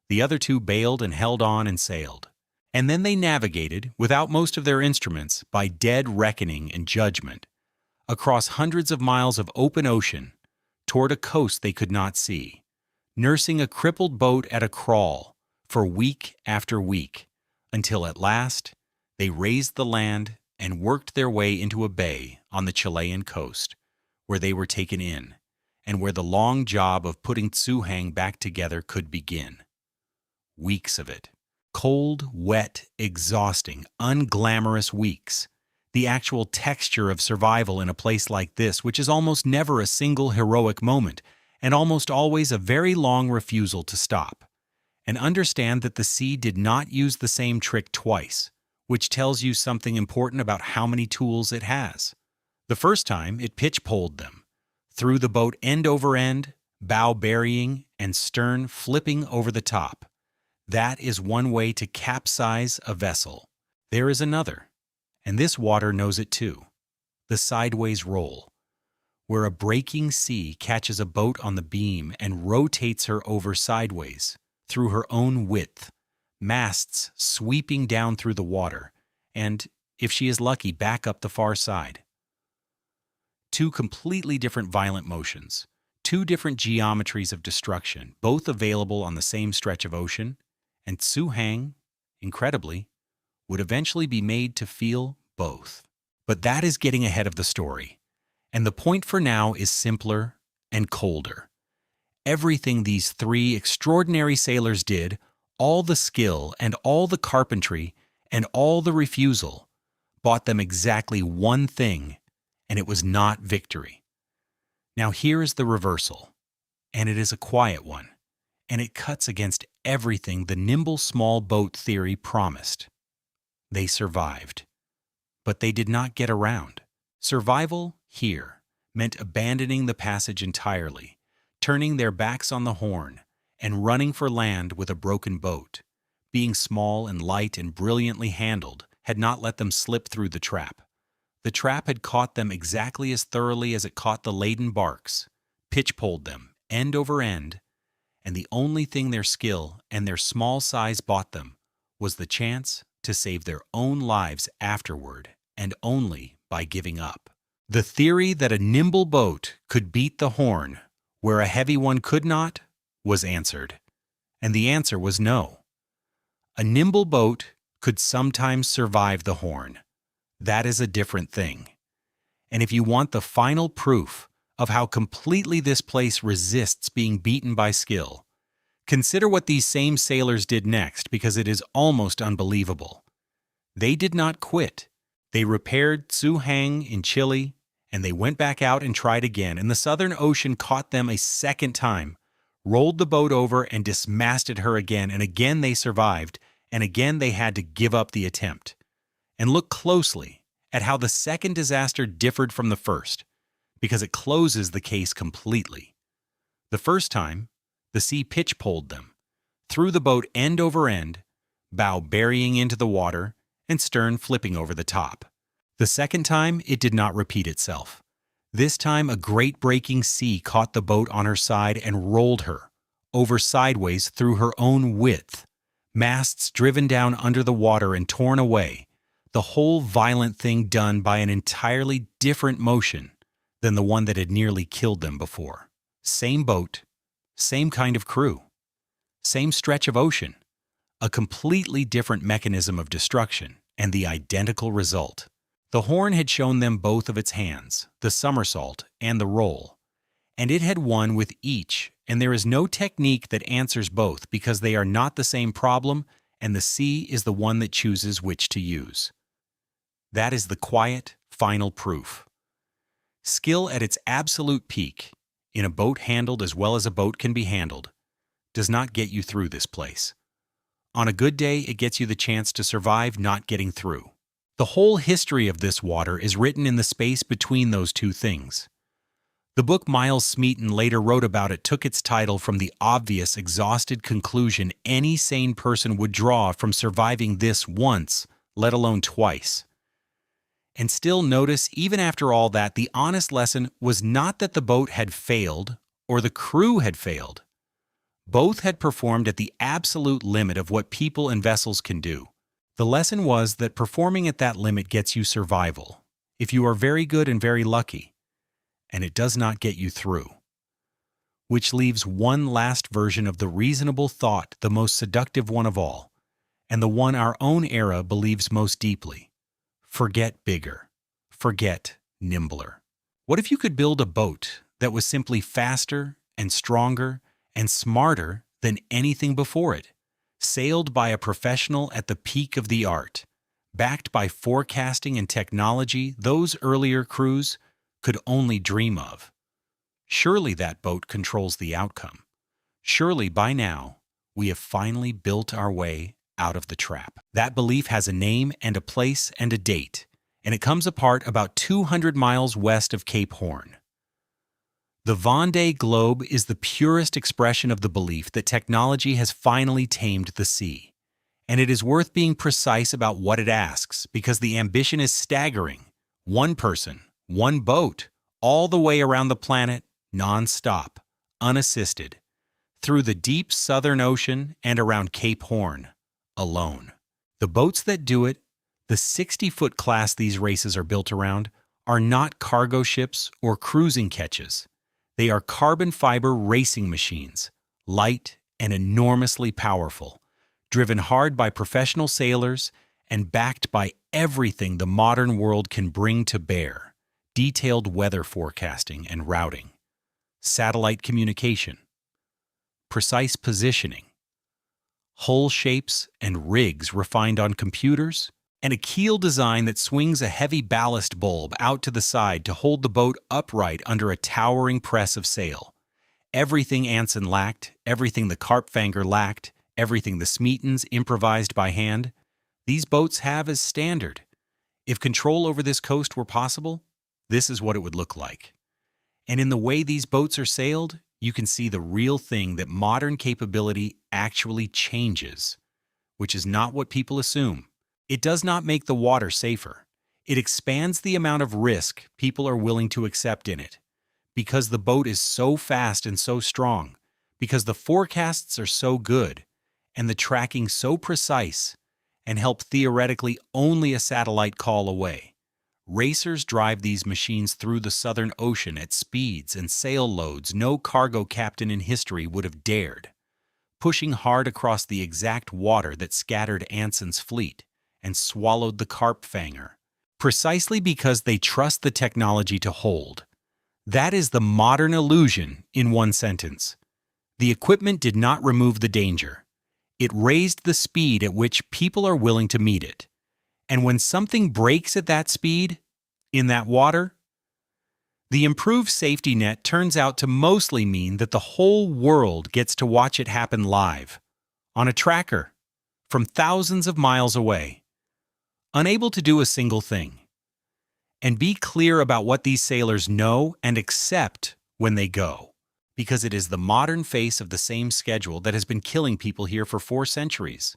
The other 2 bailed and held on and sailed. And then they navigated, without most of their instruments, by dead reckoning and judgment, across hundreds of miles of open ocean, toward a coast they could not see, nursing a crippled boat at a crawl for week after week, until at last they raised the land and worked their way into a bay on the Chilean coast, where they were taken in, and where the long job of putting Tsuhang back together could begin. Weeks of it. Cold, wet, exhausting, unglamorous weeks. The actual texture of survival in a place like this, which is almost never a single heroic moment, and almost always a very long refusal to stop. And understand that the sea did not use the same trick twice, which tells you something important about how many tools it has. The first time, it pitch-poled them, threw the boat end over end, bow burying, and stern flipping over the top. That is one way to capsize a vessel. There is another, and this water knows it too, the sideways roll, where a breaking sea catches a boat on the beam and rotates her over sideways, through her own width, masts sweeping down through the water, and, if she is lucky, back up the far side. 2 completely different violent motions, 2 different geometries of destruction, both available on the same stretch of ocean, and Tsuhang, incredibly, would eventually be made to feel both. But that is getting ahead of the story, and the point for now is simpler and colder. Everything these 3 extraordinary sailors did, all the skill and all the carpentry and all the refusal, bought them exactly one thing, and it was not victory. Now here is the reversal, and it is a quiet one, and it cuts against everything the nimble small boat theory promised. They survived, but they did not get around. Survival here meant abandoning the passage entirely, turning their backs on the Horn, and running for land with a broken boat. Being small and light and brilliantly handled had not let them slip through the trap. The trap had caught them exactly as thoroughly as it caught the laden barks, pitch-poled them, end over end, and the only thing their skill and their small size bought them was the chance to save their own lives afterward, and only by giving up. The theory that a nimble boat could beat the Horn where a heavy one could not was answered, and the answer was no. A nimble boat could sometimes survive the Horn. That is a different thing. And if you want the final proof of how completely this place resists being beaten by skill, consider what these same sailors did next, because it is almost unbelievable. They did not quit. They repaired Tsu-Hang in Chile, and they went back out and tried again, and the Southern Ocean caught them a second time, rolled the boat over and dismasted her again, and again they survived, and again they had to give up the attempt. And look closely at how the second disaster differed from the first, because it closes the case completely. The first time, the sea pitch-poled them, threw the boat end over end, bow burying into the water, and stern flipping over the top. The second time, it did not repeat itself. This time, a great breaking sea caught the boat on her side and rolled her over sideways through her own width, masts driven down under the water and torn away, the whole violent thing done by an entirely different motion than the one that had nearly killed them before. Same boat, same kind of crew, same stretch of ocean, a completely different mechanism of destruction, and the identical result. The Horn had shown them both of its hands, the somersault and the roll, and it had won with each, and there is no technique that answers both because they are not the same problem, and the sea is the one that chooses which to use. That is the quiet, final proof. Skill at its absolute peak, in a boat handled as well as a boat can be handled, does not get you through this place. On a good day, it gets you the chance to survive not getting through. The whole history of this water is written in the space between those two things. The book Miles Smeaton later wrote about it took its title from the obvious, exhausted conclusion any sane person would draw from surviving this once, let alone twice. And still notice, even after all that, the honest lesson was not that the boat had failed or the crew had failed. Both had performed at the absolute limit of what people and vessels can do. The lesson was that performing at that limit gets you survival, if you are very good and very lucky, and it does not get you through. Which leaves one last version of the reasonable thought, the most seductive one of all, and the one our own era believes most deeply. Forget bigger. Forget nimbler. What if you could build a boat that was simply faster and stronger and smarter than anything before it, sailed by a professional at the peak of the art, backed by forecasting and technology those earlier crews could only dream of? Surely that boat controls the outcome. Surely by now we have finally built our way out of the trap. That belief has a name and a place and a date, and it comes apart about 200 miles west of Cape Horn. The Vendée Globe is the purest expression of the belief that technology has finally tamed the sea. And it is worth being precise about what it asks, because the ambition is staggering. One person, one boat, all the way around the planet, non-stop, unassisted, through the deep Southern Ocean and around Cape Horn, alone. The boats that do it, the 60-foot class these races are built around, are not cargo ships or cruising ketches. They are carbon fiber racing machines, light and enormously powerful, driven hard by professional sailors and backed by everything the modern world can bring to bear: detailed weather forecasting and routing, satellite communication, precise positioning, hull shapes and rigs refined on computers, and a keel design that swings a heavy ballast bulb out to the side to hold the boat upright under a towering press of sail. Everything Anson lacked, everything the Karpfanger lacked, everything the Smeatons improvised by hand, these boats have as standard. If control over this coast were possible, this is what it would look like. And in the way these boats are sailed, you can see the real thing that modern capability actually changes, which is not what people assume. It does not make the water safer. It expands the amount of risk people are willing to accept in it. Because the boat is so fast and so strong, because the forecasts are so good, and the tracking so precise, and help theoretically only a satellite call away. Racers drive these machines through the Southern Ocean at speeds and sail loads no cargo captain in history would have dared, pushing hard across the exact water that scattered Anson's fleet and swallowed the Karpfanger, precisely because they trust the technology to hold. That is the modern illusion in one sentence. The equipment did not remove the danger. It raised the speed at which people are willing to meet it. And when something breaks at that speed, in that water, the improved safety net turns out to mostly mean that the whole world gets to watch it happen live, on a tracker, from thousands of miles away, unable to do a single thing. And be clear about what these sailors know and accept when they go, because it is the modern face of the same schedule that has been killing people here for 4 centuries.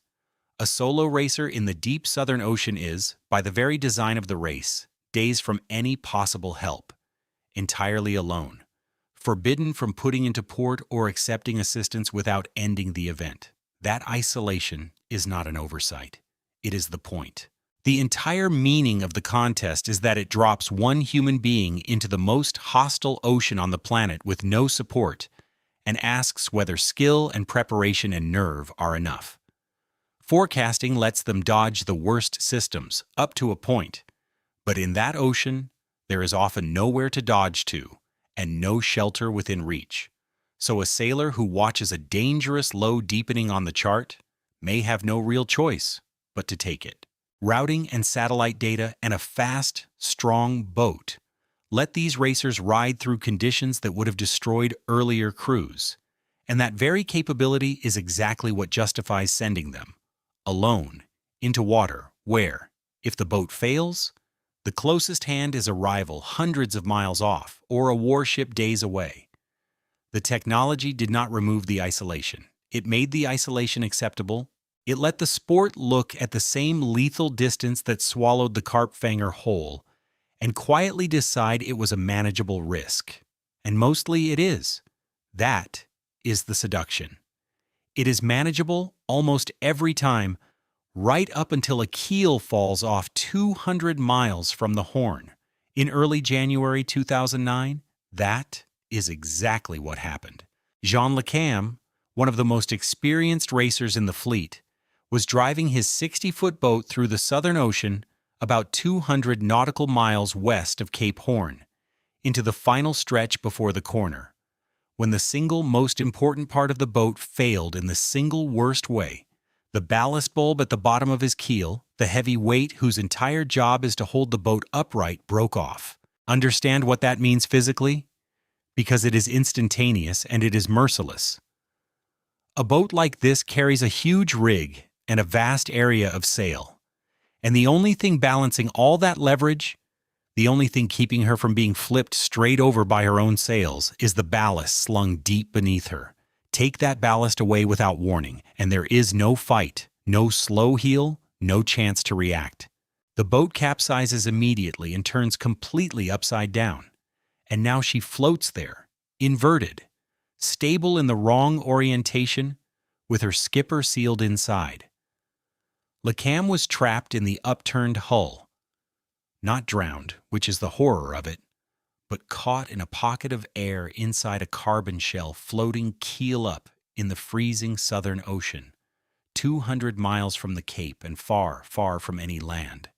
A solo racer in the deep Southern Ocean is, by the very design of the race, days from any possible help, entirely alone, forbidden from putting into port or accepting assistance without ending the event. That isolation is not an oversight. It is the point. The entire meaning of the contest is that it drops one human being into the most hostile ocean on the planet with no support and asks whether skill and preparation and nerve are enough. Forecasting lets them dodge the worst systems, up to a point. But in that ocean, there is often nowhere to dodge to, and no shelter within reach. So a sailor who watches a dangerous low deepening on the chart may have no real choice but to take it. Routing and satellite data and a fast, strong boat let these racers ride through conditions that would have destroyed earlier crews. And that very capability is exactly what justifies sending them, alone, into water where, if the boat fails, the closest hand is a rival hundreds of miles off or a warship days away. The technology did not remove the isolation. It made the isolation acceptable. It let the sport look at the same lethal distance that swallowed the Karpfanger whole and quietly decide it was a manageable risk. And mostly it is. That is the seduction. It is manageable almost every time, right up until a keel falls off 200 miles from the Horn. In early January 2009, that is exactly what happened. Jean Le Cam, one of the most experienced racers in the fleet, was driving his 60-foot boat through the Southern Ocean about 200 nautical miles west of Cape Horn, into the final stretch before the corner, when the single most important part of the boat failed in the single worst way. The ballast bulb at the bottom of his keel, the heavy weight whose entire job is to hold the boat upright, broke off. Understand what that means physically? Because it is instantaneous and it is merciless. A boat like this carries a huge rig and a vast area of sail. And the only thing balancing all that leverage, the only thing keeping her from being flipped straight over by her own sails, is the ballast slung deep beneath her. Take that ballast away without warning, and there is no fight, no slow heel, no chance to react. The boat capsizes immediately and turns completely upside down. And now she floats there, inverted, stable in the wrong orientation, with her skipper sealed inside. Le Cam was trapped in the upturned hull, not drowned, which is the horror of it, but caught in a pocket of air inside a carbon shell floating keel up in the freezing Southern Ocean, 200 miles from the Cape and far, far from any land,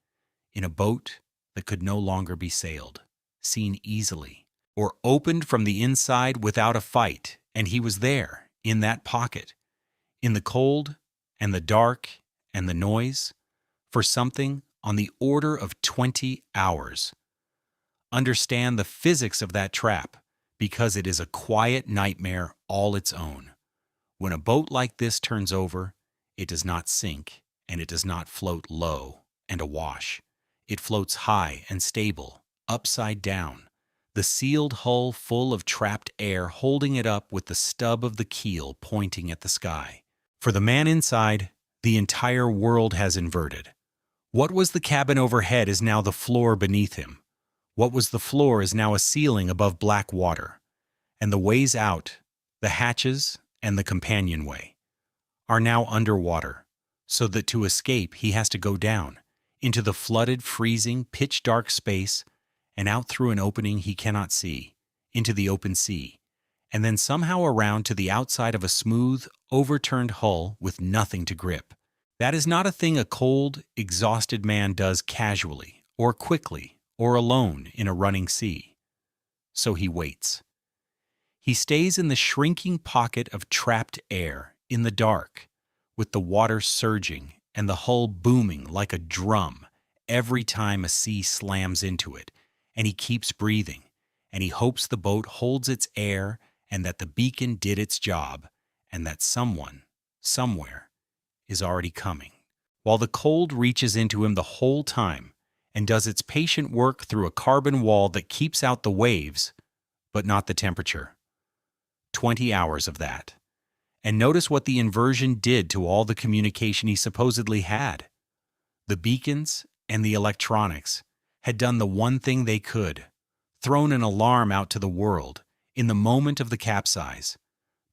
in a boat that could no longer be sailed, seen easily, or opened from the inside without a fight, and he was there, in that pocket, in the cold and the dark and the noise, for something on the order of 20 hours. Understand the physics of that trap, because it is a quiet nightmare all its own. When a boat like this turns over, it does not sink, and it does not float low and awash. It floats high and stable, upside down, the sealed hull full of trapped air holding it up with the stub of the keel pointing at the sky. For the man inside, the entire world has inverted. What was the cabin overhead is now the floor beneath him. What was the floor is now a ceiling above black water. And the ways out, the hatches and the companionway, are now underwater, so that to escape he has to go down into the flooded, freezing, pitch-dark space and out through an opening he cannot see, into the open sea, and then somehow around to the outside of a smooth, overturned hull with nothing to grip. That is not a thing a cold, exhausted man does casually, or quickly, or alone in a running sea. So he waits. He stays in the shrinking pocket of trapped air, in the dark, with the water surging and the hull booming like a drum every time a sea slams into it, and he keeps breathing, and he hopes the boat holds its air and that the beacon did its job, and that someone, somewhere, is already coming, while the cold reaches into him the whole time and does its patient work through a carbon wall that keeps out the waves, but not the temperature. 20 hours of that. And notice what the inversion did to all the communication he supposedly had. The beacons and the electronics had done the one thing they could, thrown an alarm out to the world in the moment of the capsize.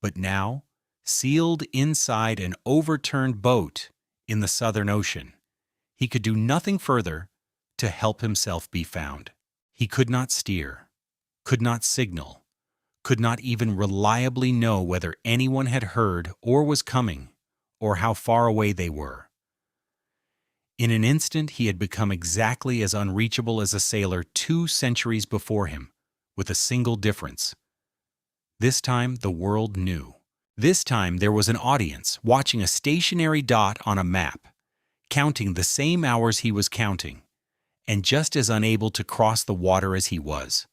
But now, sealed inside an overturned boat in the Southern Ocean, he could do nothing further to help himself be found. He could not steer, could not signal, could not even reliably know whether anyone had heard or was coming, or how far away they were. In an instant he had become exactly as unreachable as a sailor 2 centuries before him, with a single difference. This time the world knew. This time there was an audience watching a stationary dot on a map, counting the same hours he was counting, and just as unable to cross the water as he was.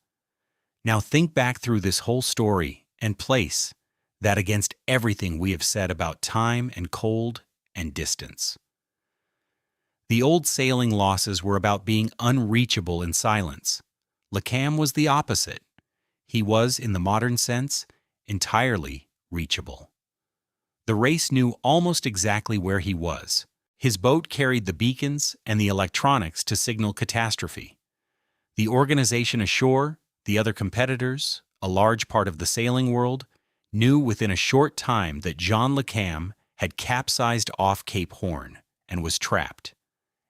Now think back through this whole story and place that against everything we have said about time and cold and distance. The old sailing losses were about being unreachable in silence. LeCam was the opposite. He was, in the modern sense, entirely reachable. The race knew almost exactly where he was. His boat carried the beacons and the electronics to signal catastrophe. The organization ashore, the other competitors, a large part of the sailing world, knew within a short time that John LeCam had capsized off Cape Horn and was trapped.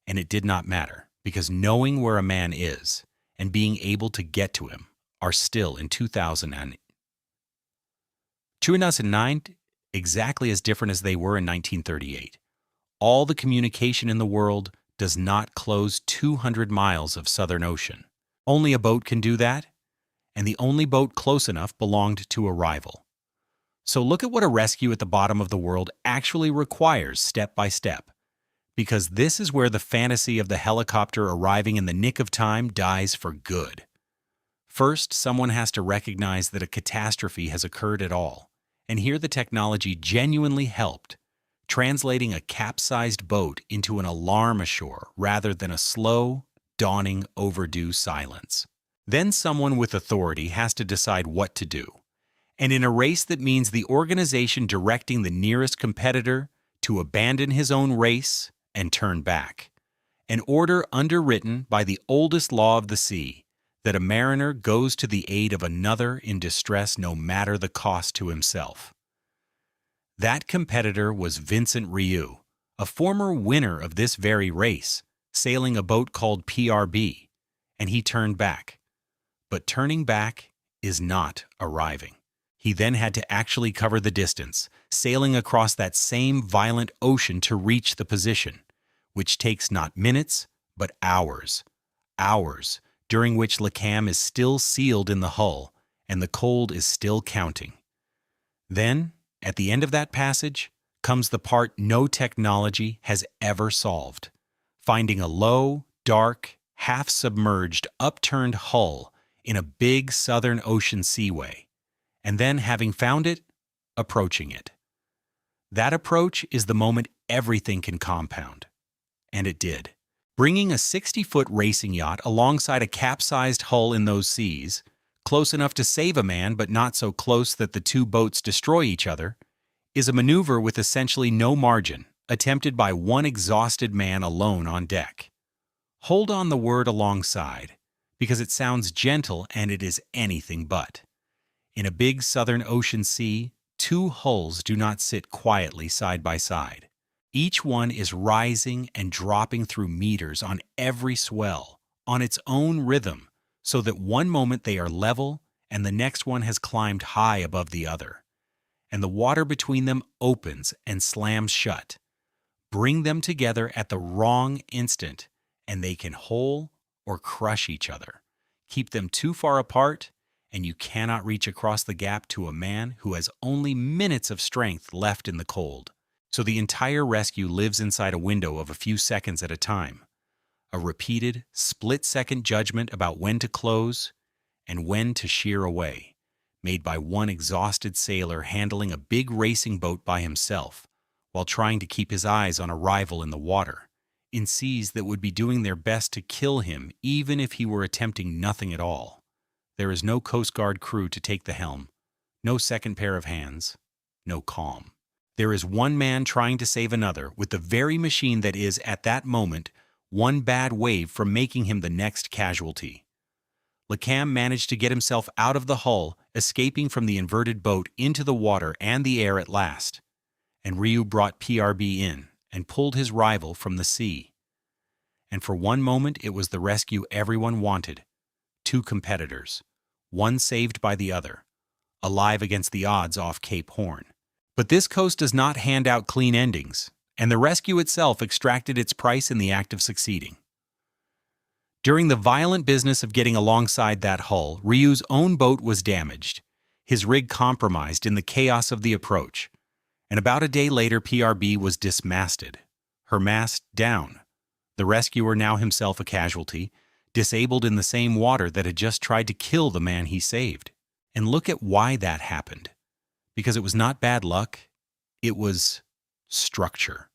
And it did not matter, because knowing where a man is and being able to get to him are still in 2009 exactly as different as they were in 1938. All the communication in the world does not close 200 miles of Southern Ocean. Only a boat can do that, and the only boat close enough belonged to a rival. So look at what a rescue at the bottom of the world actually requires step by step, because this is where the fantasy of the helicopter arriving in the nick of time dies for good. First, someone has to recognize that a catastrophe has occurred at all, and here the technology genuinely helped, translating a capsized boat into an alarm ashore rather than a slow, dawning, overdue silence. Then someone with authority has to decide what to do. And in a race that means the organization directing the nearest competitor to abandon his own race and turn back. An order underwritten by the oldest law of the sea, that a mariner goes to the aid of another in distress no matter the cost to himself. That competitor was Vincent Riou, a former winner of this very race, sailing a boat called PRB, and he turned back. But turning back is not arriving. He then had to actually cover the distance, sailing across that same violent ocean to reach the position, which takes not minutes, but hours, during which LeCam is still sealed in the hull and the cold is still counting. Then, at the end of that passage, comes the part no technology has ever solved: finding a low, dark, half-submerged, upturned hull in a big Southern Ocean seaway, and then, having found it, approaching it. That approach is the moment everything can compound. And it did. Bringing a 60-foot racing yacht alongside a capsized hull in those seas, close enough to save a man but not so close that the two boats destroy each other, is a maneuver with essentially no margin, attempted by one exhausted man alone on deck. Hold on the word alongside, because it sounds gentle and it is anything but. In a big Southern Ocean sea, two hulls do not sit quietly side by side. Each one is rising and dropping through meters on every swell, on its own rhythm, so that one moment they are level and the next one has climbed high above the other. And the water between them opens and slams shut. Bring them together at the wrong instant, and they can hole or crush each other. Keep them too far apart, and you cannot reach across the gap to a man who has only minutes of strength left in the cold. So the entire rescue lives inside a window of a few seconds at a time. A repeated, split-second judgment about when to close and when to sheer away, made by one exhausted sailor handling a big racing boat by himself, while trying to keep his eyes on a rival in the water, in seas that would be doing their best to kill him even if he were attempting nothing at all. There is no Coast Guard crew to take the helm, no second pair of hands, no calm. There is one man trying to save another with the very machine that is, at that moment, one bad wave from making him the next casualty. LeCam managed to get himself out of the hull, escaping from the inverted boat into the water and the air at last. And Ryu brought PRB in and pulled his rival from the sea. And for one moment it was the rescue everyone wanted. Two competitors, one saved by the other, alive against the odds off Cape Horn. But this coast does not hand out clean endings, and the rescue itself extracted its price in the act of succeeding. During the violent business of getting alongside that hull, Ryu's own boat was damaged, his rig compromised in the chaos of the approach, and about a day later PRB was dismasted, her mast down. The rescuer, now himself a casualty, disabled in the same water that had just tried to kill the man he saved. And look at why that happened. Because it was not bad luck, it was structure.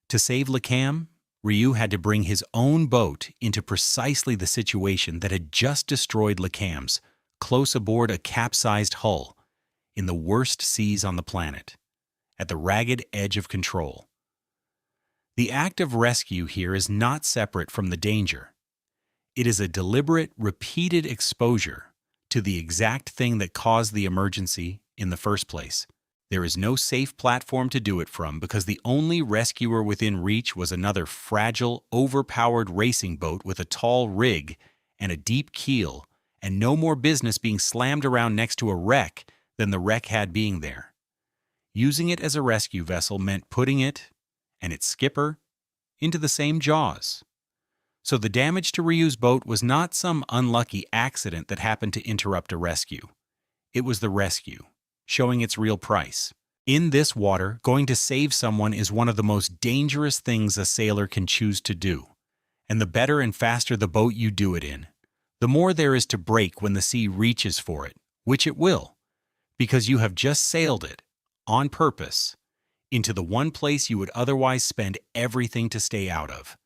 To save LeCam, Ryu had to bring his own boat into precisely the situation that had just destroyed LeCam's, close aboard a capsized hull, in the worst seas on the planet, at the ragged edge of control. The act of rescue here is not separate from the danger. It is a deliberate, repeated exposure to the exact thing that caused the emergency in the first place. There is no safe platform to do it from because the only rescuer within reach was another fragile, overpowered racing boat with a tall rig and a deep keel, and no more business being slammed around next to a wreck than the wreck had being there. Using it as a rescue vessel meant putting it, and its skipper, into the same jaws. So the damage to Ryu's boat was not some unlucky accident that happened to interrupt a rescue. It was the rescue, showing its real price. In this water, going to save someone is one of the most dangerous things a sailor can choose to do. And the better and faster the boat you do it in, the more there is to break when the sea reaches for it, which it will, because you have just sailed it, on purpose, into the one place you would otherwise spend everything to stay out of.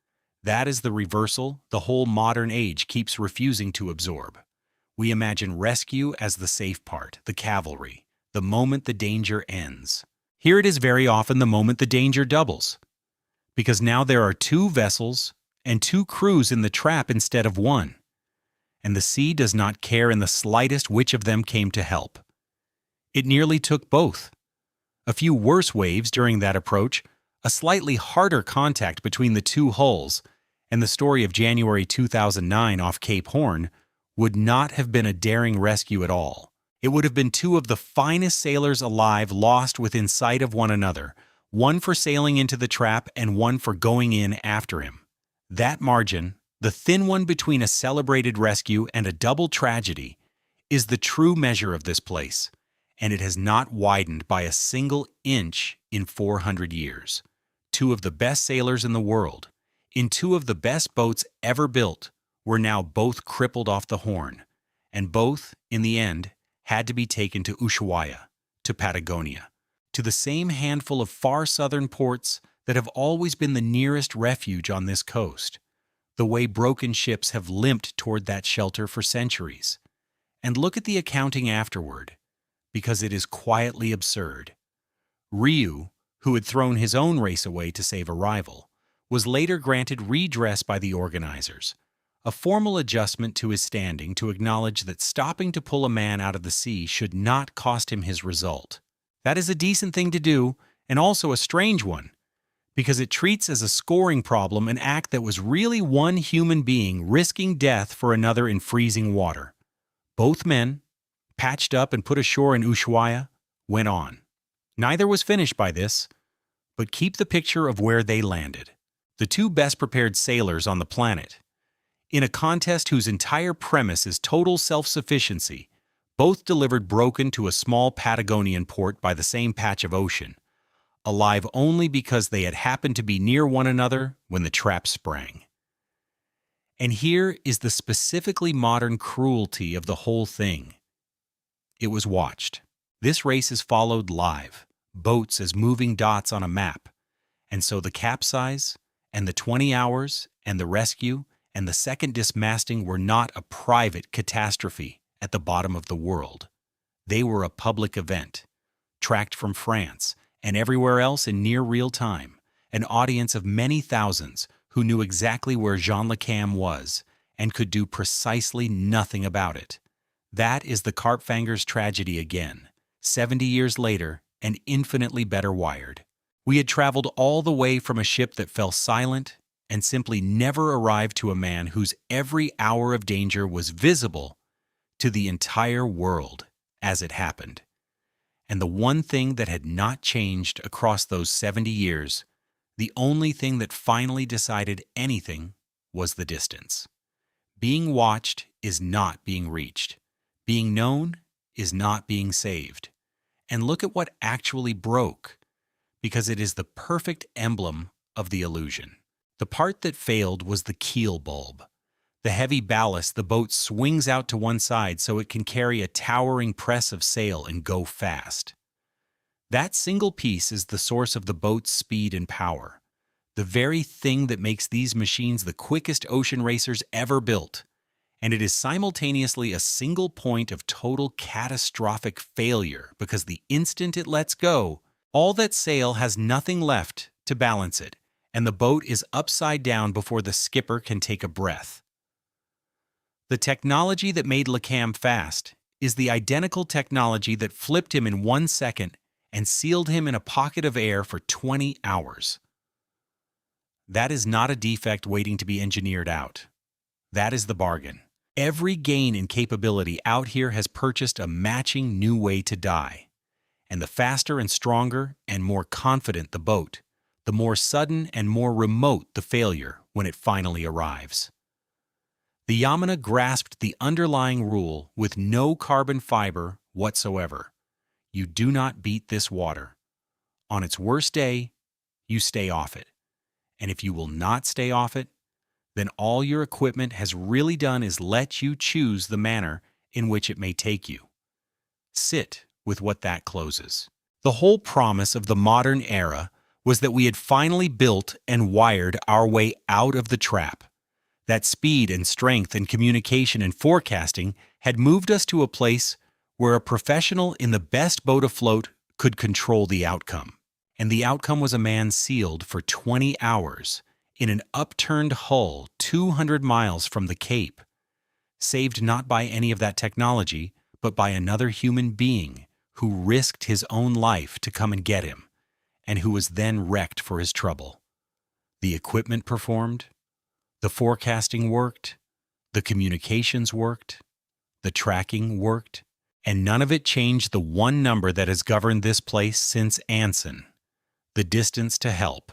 That is the reversal the whole modern age keeps refusing to absorb. We imagine rescue as the safe part, the cavalry, the moment the danger ends. Here it is very often the moment the danger doubles, because now there are two vessels and two crews in the trap instead of one, and the sea does not care in the slightest which of them came to help. It nearly took both. A few worse waves during that approach, a slightly harder contact between the two hulls, and the story of January 2009 off Cape Horn would not have been a daring rescue at all. It would have been two of the finest sailors alive lost within sight of one another, one for sailing into the trap and one for going in after him. That margin, the thin one between a celebrated rescue and a double tragedy, is the true measure of this place, and it has not widened by a single inch in 400 years. Two of the best sailors in the world, in two of the best boats ever built, were now both crippled off the Horn, and both, in the end, had to be taken to Ushuaia, to Patagonia, to the same handful of far southern ports that have always been the nearest refuge on this coast, the way broken ships have limped toward that shelter for centuries. And look at the accounting afterward, because it is quietly absurd. Ryu, who had thrown his own race away to save a rival, was later granted redress by the organizers, a formal adjustment to his standing to acknowledge that stopping to pull a man out of the sea should not cost him his result. That is a decent thing to do, and also a strange one, because it treats as a scoring problem an act that was really one human being risking death for another in freezing water. Both men, patched up and put ashore in Ushuaia, went on. Neither was finished by this, but keep the picture of where they landed. The two best prepared sailors on the planet. In a contest whose entire premise is total self-sufficiency, both delivered broken to a small Patagonian port by the same patch of ocean, alive only because they had happened to be near one another when the trap sprang. And here is the specifically modern cruelty of the whole thing. It was watched. This race is followed live, boats as moving dots on a map, and so the capsize, and the 20 hours, and the rescue, and the second dismasting were not a private catastrophe at the bottom of the world. They were a public event, tracked from France and everywhere else in near real time, an audience of many thousands who knew exactly where Jean Le Cam was and could do precisely nothing about it. That is the Karpfangers tragedy again, 70 years later and infinitely better wired. We had traveled all the way from a ship that fell silent and simply never arrived to a man whose every hour of danger was visible to the entire world as it happened. And the one thing that had not changed across those 70 years, the only thing that finally decided anything, was the distance. Being watched is not being reached. Being known is not being saved. And look at what actually broke, because it is the perfect emblem of the illusion. The part that failed was the keel bulb. The heavy ballast the boat swings out to one side so it can carry a towering press of sail and go fast. That single piece is the source of the boat's speed and power, the very thing that makes these machines the quickest ocean racers ever built. And it is simultaneously a single point of total catastrophic failure because the instant it lets go, all that sail has nothing left to balance it, and the boat is upside down before the skipper can take a breath. The technology that made Le Cam fast is the identical technology that flipped him in 1 second and sealed him in a pocket of air for 20 hours. That is not a defect waiting to be engineered out. That is the bargain. Every gain in capability out here has purchased a matching new way to die. And the faster and stronger and more confident the boat, the more sudden and more remote the failure when it finally arrives. The Yamana grasped the underlying rule with no carbon fiber whatsoever. You do not beat this water. On its worst day, you stay off it. And if you will not stay off it, then all your equipment has really done is let you choose the manner in which it may take you. Sit with what that closes. The whole promise of the modern era was that we had finally built and wired our way out of the trap. That speed and strength and communication and forecasting had moved us to a place where a professional in the best boat afloat could control the outcome. And the outcome was a man sealed for 20 hours in an upturned hull 200 miles from the Cape, saved not by any of that technology, but by another human being who risked his own life to come and get him, and who was then wrecked for his trouble. The equipment performed, the forecasting worked, the communications worked, the tracking worked, and none of it changed the one number that has governed this place since Anson, the distance to help,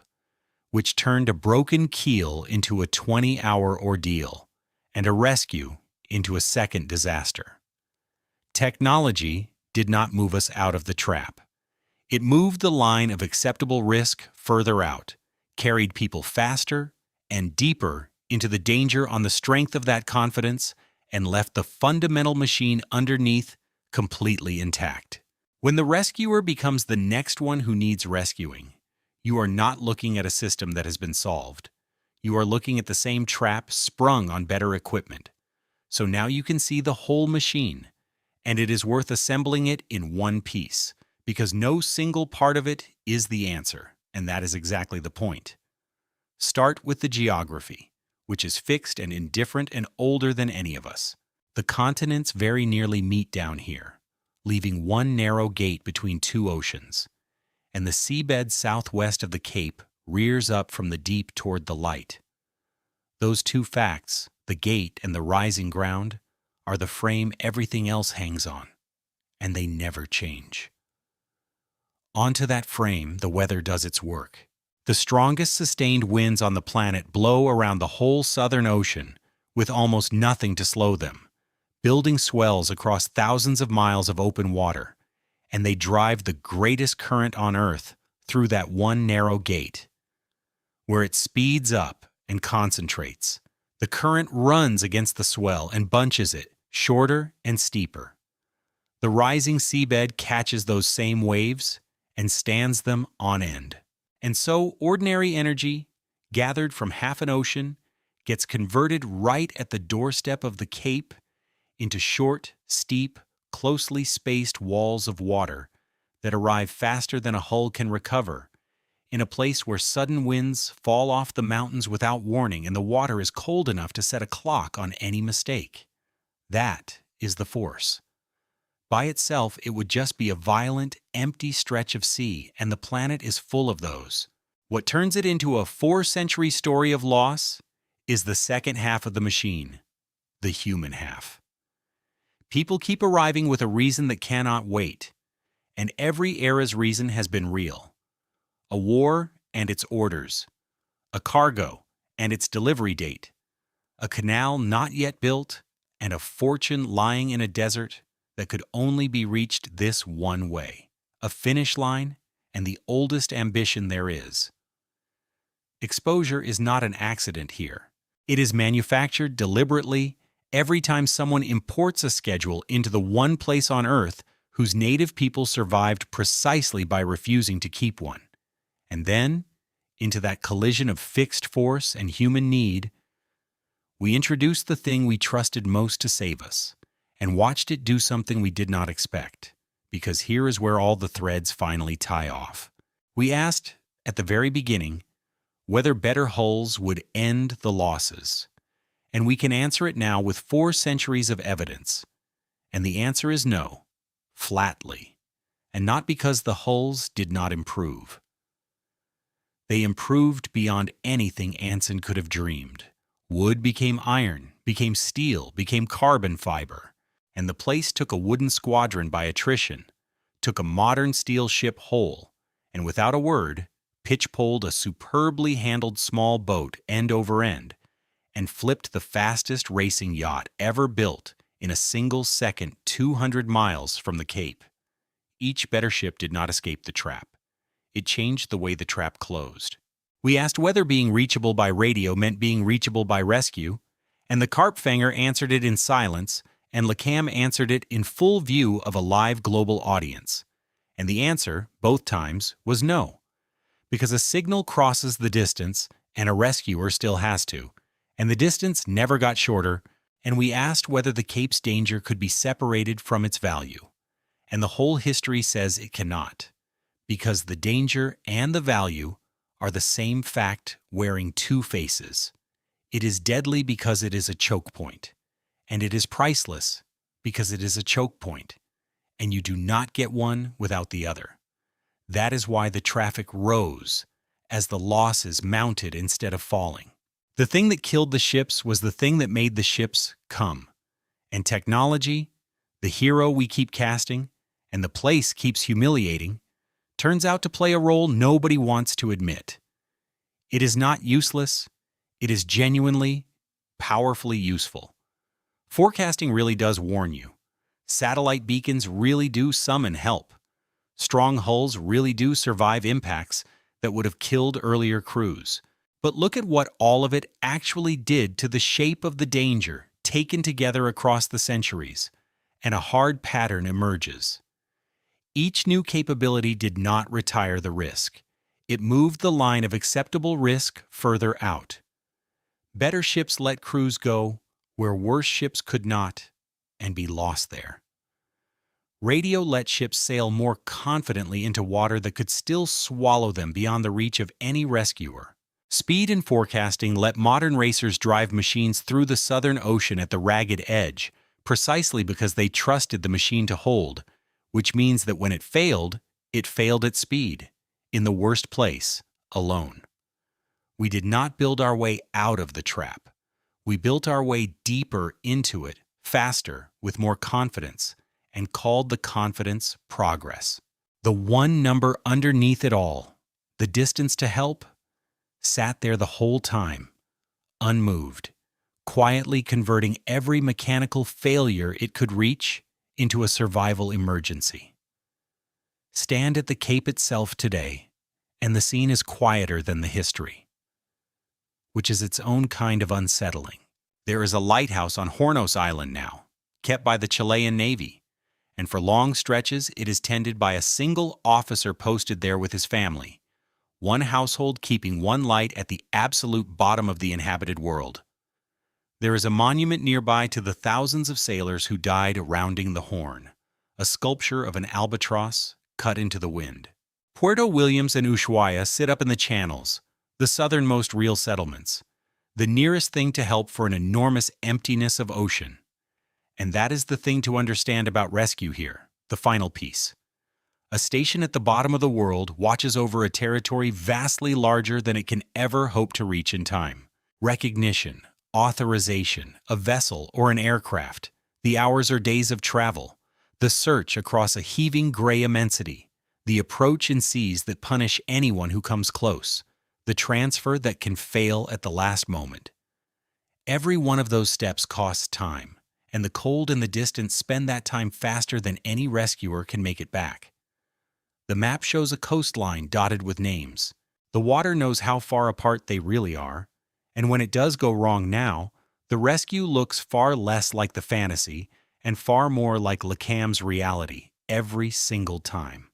which turned a broken keel into a 20-hour ordeal, and a rescue into a second disaster. Technology did not move us out of the trap. It moved the line of acceptable risk further out, carried people faster, and deeper into the danger on the strength of that confidence and left the fundamental machine underneath completely intact. When the rescuer becomes the next one who needs rescuing, you are not looking at a system that has been solved. You are looking at the same trap sprung on better equipment. So now you can see the whole machine, and it is worth assembling it in one piece, because no single part of it is the answer, and that is exactly the point. Start with the geography, which is fixed and indifferent and older than any of us. The continents very nearly meet down here, leaving one narrow gate between two oceans, and the seabed southwest of the Cape rears up from the deep toward the light. Those two facts, the gate and the rising ground, are the frame everything else hangs on, and they never change. Onto that frame, the weather does its work. The strongest sustained winds on the planet blow around the whole Southern Ocean with almost nothing to slow them, building swells across thousands of miles of open water, and they drive the greatest current on Earth through that one narrow gate. Where it speeds up and concentrates, the current runs against the swell and bunches it, shorter and steeper. The rising seabed catches those same waves and stands them on end. And so ordinary energy, gathered from half an ocean, gets converted right at the doorstep of the Cape into short, steep, closely spaced walls of water that arrive faster than a hull can recover, in a place where sudden winds fall off the mountains without warning and the water is cold enough to set a clock on any mistake. That is the force. By itself, it would just be a violent, empty stretch of sea, and the planet is full of those. What turns it into a 4-century story of loss is the second half of the machine, the human half. People keep arriving with a reason that cannot wait, and every era's reason has been real. A war and its orders, a cargo and its delivery date, a canal not yet built, and a fortune lying in a desert that could only be reached this one way, a finish line and the oldest ambition there is. Exposure is not an accident here. It is manufactured deliberately every time someone imports a schedule into the one place on Earth whose native people survived precisely by refusing to keep one. And then, into that collision of fixed force and human need, we introduced the thing we trusted most to save us, and watched it do something we did not expect, because here is where all the threads finally tie off. We asked, at the very beginning, whether better hulls would end the losses, and we can answer it now with 4 centuries of evidence. And the answer is no, flatly, and not because the hulls did not improve. They improved beyond anything Anson could have dreamed. Wood became iron, became steel, became carbon fiber. And the place took a wooden squadron by attrition, took a modern steel ship whole, and without a word, pitch-poled a superbly handled small boat end over end, and flipped the fastest racing yacht ever built in a single second 200 miles from the Cape. Each better ship did not escape the trap. It changed the way the trap closed. We asked whether being reachable by radio meant being reachable by rescue, and the Karpfanger answered it in silence, and LeCam answered it in full view of a live global audience. And the answer, both times, was no. Because a signal crosses the distance, and a rescuer still has to, and the distance never got shorter, and we asked whether the Cape's danger could be separated from its value. And the whole history says it cannot, because the danger and the value are the same fact wearing 2 faces. It is deadly because it is a choke point. And it is priceless because it is a choke point, and you do not get one without the other. That is why the traffic rose as the losses mounted instead of falling. The thing that killed the ships was the thing that made the ships come. And technology, the hero we keep casting, and the place keeps humiliating, turns out to play a role nobody wants to admit. It is not useless. It is genuinely, powerfully useful. Forecasting really does warn you. Satellite beacons really do summon help. Strong hulls really do survive impacts that would have killed earlier crews. But look at what all of it actually did to the shape of the danger taken together across the centuries, and a hard pattern emerges. Each new capability did not retire the risk. It moved the line of acceptable risk further out. Better ships let crews go where worse ships could not and be lost there. Radio let ships sail more confidently into water that could still swallow them beyond the reach of any rescuer. Speed and forecasting let modern racers drive machines through the Southern Ocean at the ragged edge, precisely because they trusted the machine to hold, which means that when it failed at speed, in the worst place, alone. We did not build our way out of the trap. We built our way deeper into it, faster, with more confidence, and called the confidence progress. The one number underneath it all, the distance to help, sat there the whole time, unmoved, quietly converting every mechanical failure it could reach into a survival emergency. Stand at the Cape itself today, and the scene is quieter than the history, which is its own kind of unsettling. There is a lighthouse on Hornos Island now, kept by the Chilean Navy, and for long stretches it is tended by a single officer posted there with his family, one household keeping one light at the absolute bottom of the inhabited world. There is a monument nearby to the thousands of sailors who died rounding the Horn, a sculpture of an albatross cut into the wind. Puerto Williams and Ushuaia sit up in the channels, the southernmost real settlements, the nearest thing to help for an enormous emptiness of ocean. And that is the thing to understand about rescue here, the final piece. A station at the bottom of the world watches over a territory vastly larger than it can ever hope to reach in time. Recognition, authorization, a vessel or an aircraft, the hours or days of travel, the search across a heaving gray immensity, the approach in seas that punish anyone who comes close, the transfer that can fail at the last moment. Every one of those steps costs time, and the cold and the distance spend that time faster than any rescuer can make it back. The map shows a coastline dotted with names. The water knows how far apart they really are, and when it does go wrong now, the rescue looks far less like the fantasy and far more like LACAM's reality every single time.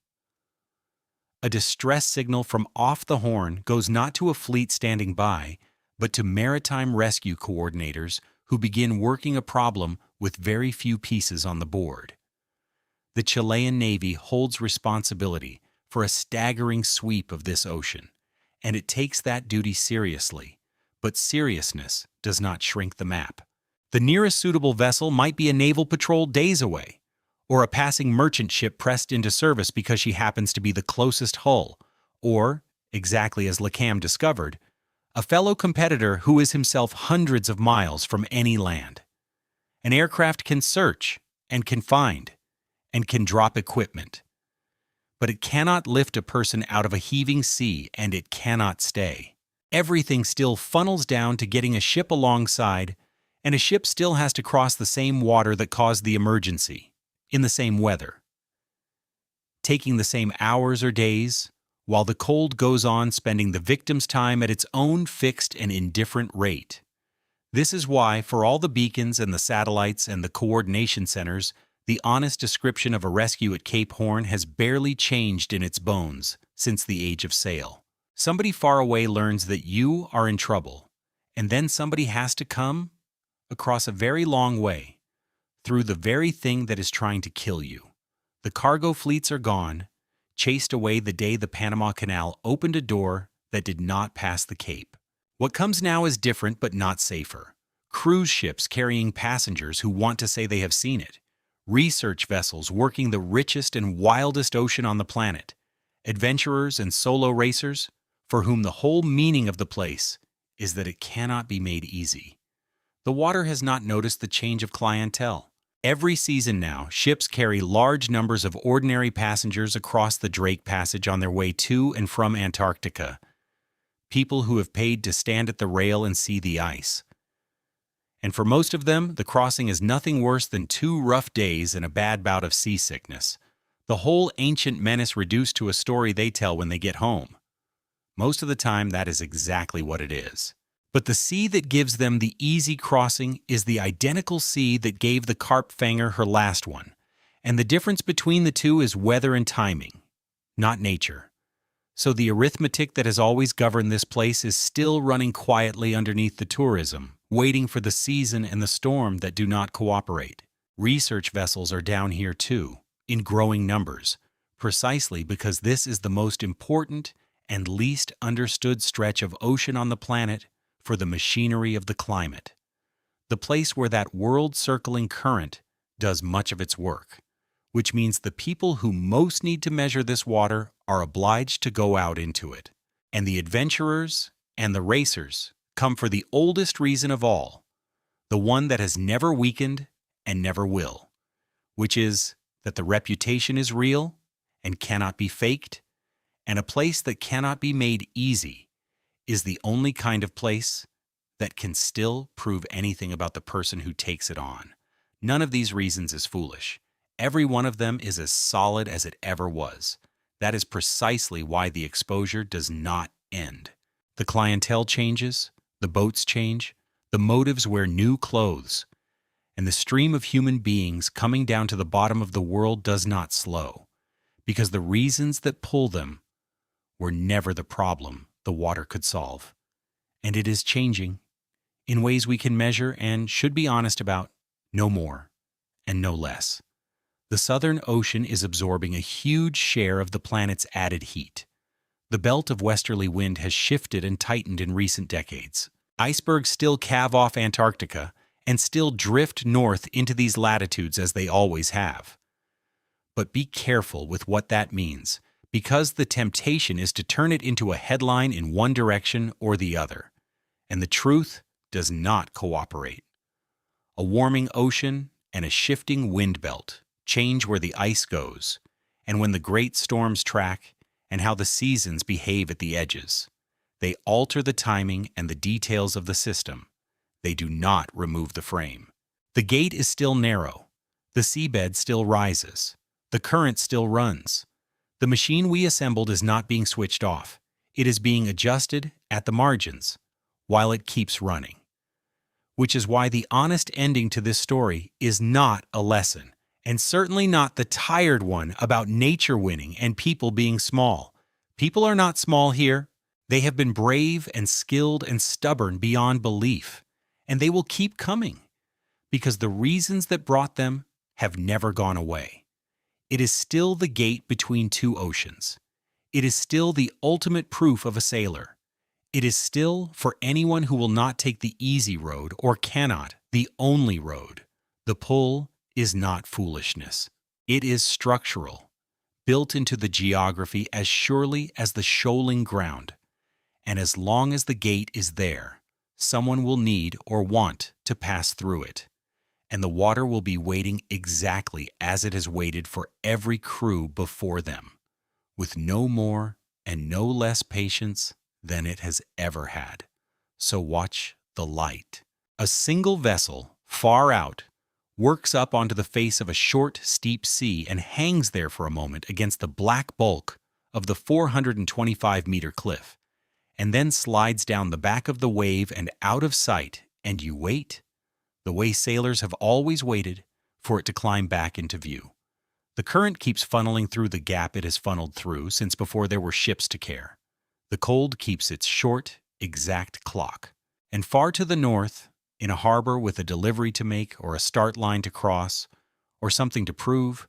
A distress signal from off the Horn goes not to a fleet standing by, but to maritime rescue coordinators who begin working a problem with very few pieces on the board. The Chilean Navy holds responsibility for a staggering sweep of this ocean, and it takes that duty seriously, but seriousness does not shrink the map. The nearest suitable vessel might be a naval patrol days away, or a passing merchant ship pressed into service because she happens to be the closest hull, or, exactly as LACAM discovered, a fellow competitor who is himself hundreds of miles from any land. An aircraft can search, and can find, and can drop equipment. But it cannot lift a person out of a heaving sea, and it cannot stay. Everything still funnels down to getting a ship alongside, and a ship still has to cross the same water that caused the emergency, in the same weather. Taking the same hours or days, while the cold goes on spending the victim's time at its own fixed and indifferent rate. This is why, for all the beacons and the satellites and the coordination centers, the honest description of a rescue at Cape Horn has barely changed in its bones since the age of sail. Somebody far away learns that you are in trouble, and then somebody has to come across a very long way, through the very thing that is trying to kill you. The cargo fleets are gone, chased away the day the Panama Canal opened a door that did not pass the Cape. What comes now is different but not safer. Cruise ships carrying passengers who want to say they have seen it. Research vessels working the richest and wildest ocean on the planet. Adventurers and solo racers for whom the whole meaning of the place is that it cannot be made easy. The water has not noticed the change of clientele. Every season now, ships carry large numbers of ordinary passengers across the Drake Passage on their way to and from Antarctica. People who have paid to stand at the rail and see the ice. And for most of them, the crossing is nothing worse than 2 rough days and a bad bout of seasickness. The whole ancient menace reduced to a story they tell when they get home. Most of the time, that is exactly what it is. But the sea that gives them the easy crossing is the identical sea that gave the carp fanger her last one, and the difference between the two is weather and timing, not nature. So the arithmetic that has always governed this place is still running quietly underneath the tourism, waiting for the season and the storm that do not cooperate. Research vessels are down here too, in growing numbers, precisely because this is the most important and least understood stretch of ocean on the planet for the machinery of the climate. The place where that world-circling current does much of its work, which means the people who most need to measure this water are obliged to go out into it. And the adventurers and the racers come for the oldest reason of all, the one that has never weakened and never will, which is that the reputation is real and cannot be faked, and a place that cannot be made easy is the only kind of place that can still prove anything about the person who takes it on. None of these reasons is foolish. Every one of them is as solid as it ever was. That is precisely why the exposure does not end. The clientele changes, the boats change, the motives wear new clothes, and the stream of human beings coming down to the bottom of the world does not slow, because the reasons that pull them were never the problem the water could solve. And it is changing in ways we can measure and should be honest about, no more and no less. The Southern Ocean is absorbing a huge share of the planet's added heat. The belt of westerly wind has shifted and tightened in recent decades. Icebergs still calve off Antarctica and still drift north into these latitudes as they always have. But be careful with what that means, because the temptation is to turn it into a headline in one direction or the other, and the truth does not cooperate. A warming ocean and a shifting wind belt change where the ice goes, and when the great storms track, and how the seasons behave at the edges. They alter the timing and the details of the system. They do not remove the frame. The gate is still narrow. The seabed still rises. The current still runs. The machine we assembled is not being switched off. It is being adjusted at the margins while it keeps running. Which is why the honest ending to this story is not a lesson, and certainly not the tired one about nature winning and people being small. People are not small here. They have been brave and skilled and stubborn beyond belief, and they will keep coming because the reasons that brought them have never gone away. It is still the gate between two oceans. It is still the ultimate proof of a sailor. It is still, for anyone who will not take the easy road or cannot, the only road. The pull is not foolishness. It is structural, built into the geography as surely as the shoaling ground. And as long as the gate is there, someone will need or want to pass through it. And the water will be waiting exactly as it has waited for every crew before them, with no more and no less patience than it has ever had. So watch the light. A single vessel, far out, works up onto the face of a short, steep sea and hangs there for a moment against the black bulk of the 425-meter cliff, and then slides down the back of the wave and out of sight, and you wait, the way sailors have always waited, for it to climb back into view. The current keeps funneling through the gap it has funneled through since before there were ships to care. The cold keeps its short, exact clock. And far to the north, in a harbor with a delivery to make or a start line to cross or something to prove,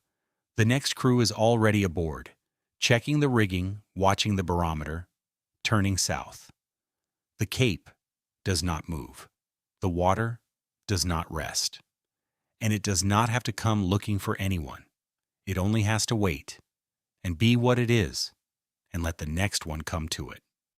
the next crew is already aboard, checking the rigging, watching the barometer, turning south. The Cape does not move. The water does not rest. And it does not have to come looking for anyone. It only has to wait and be what it is and let the next one come to it.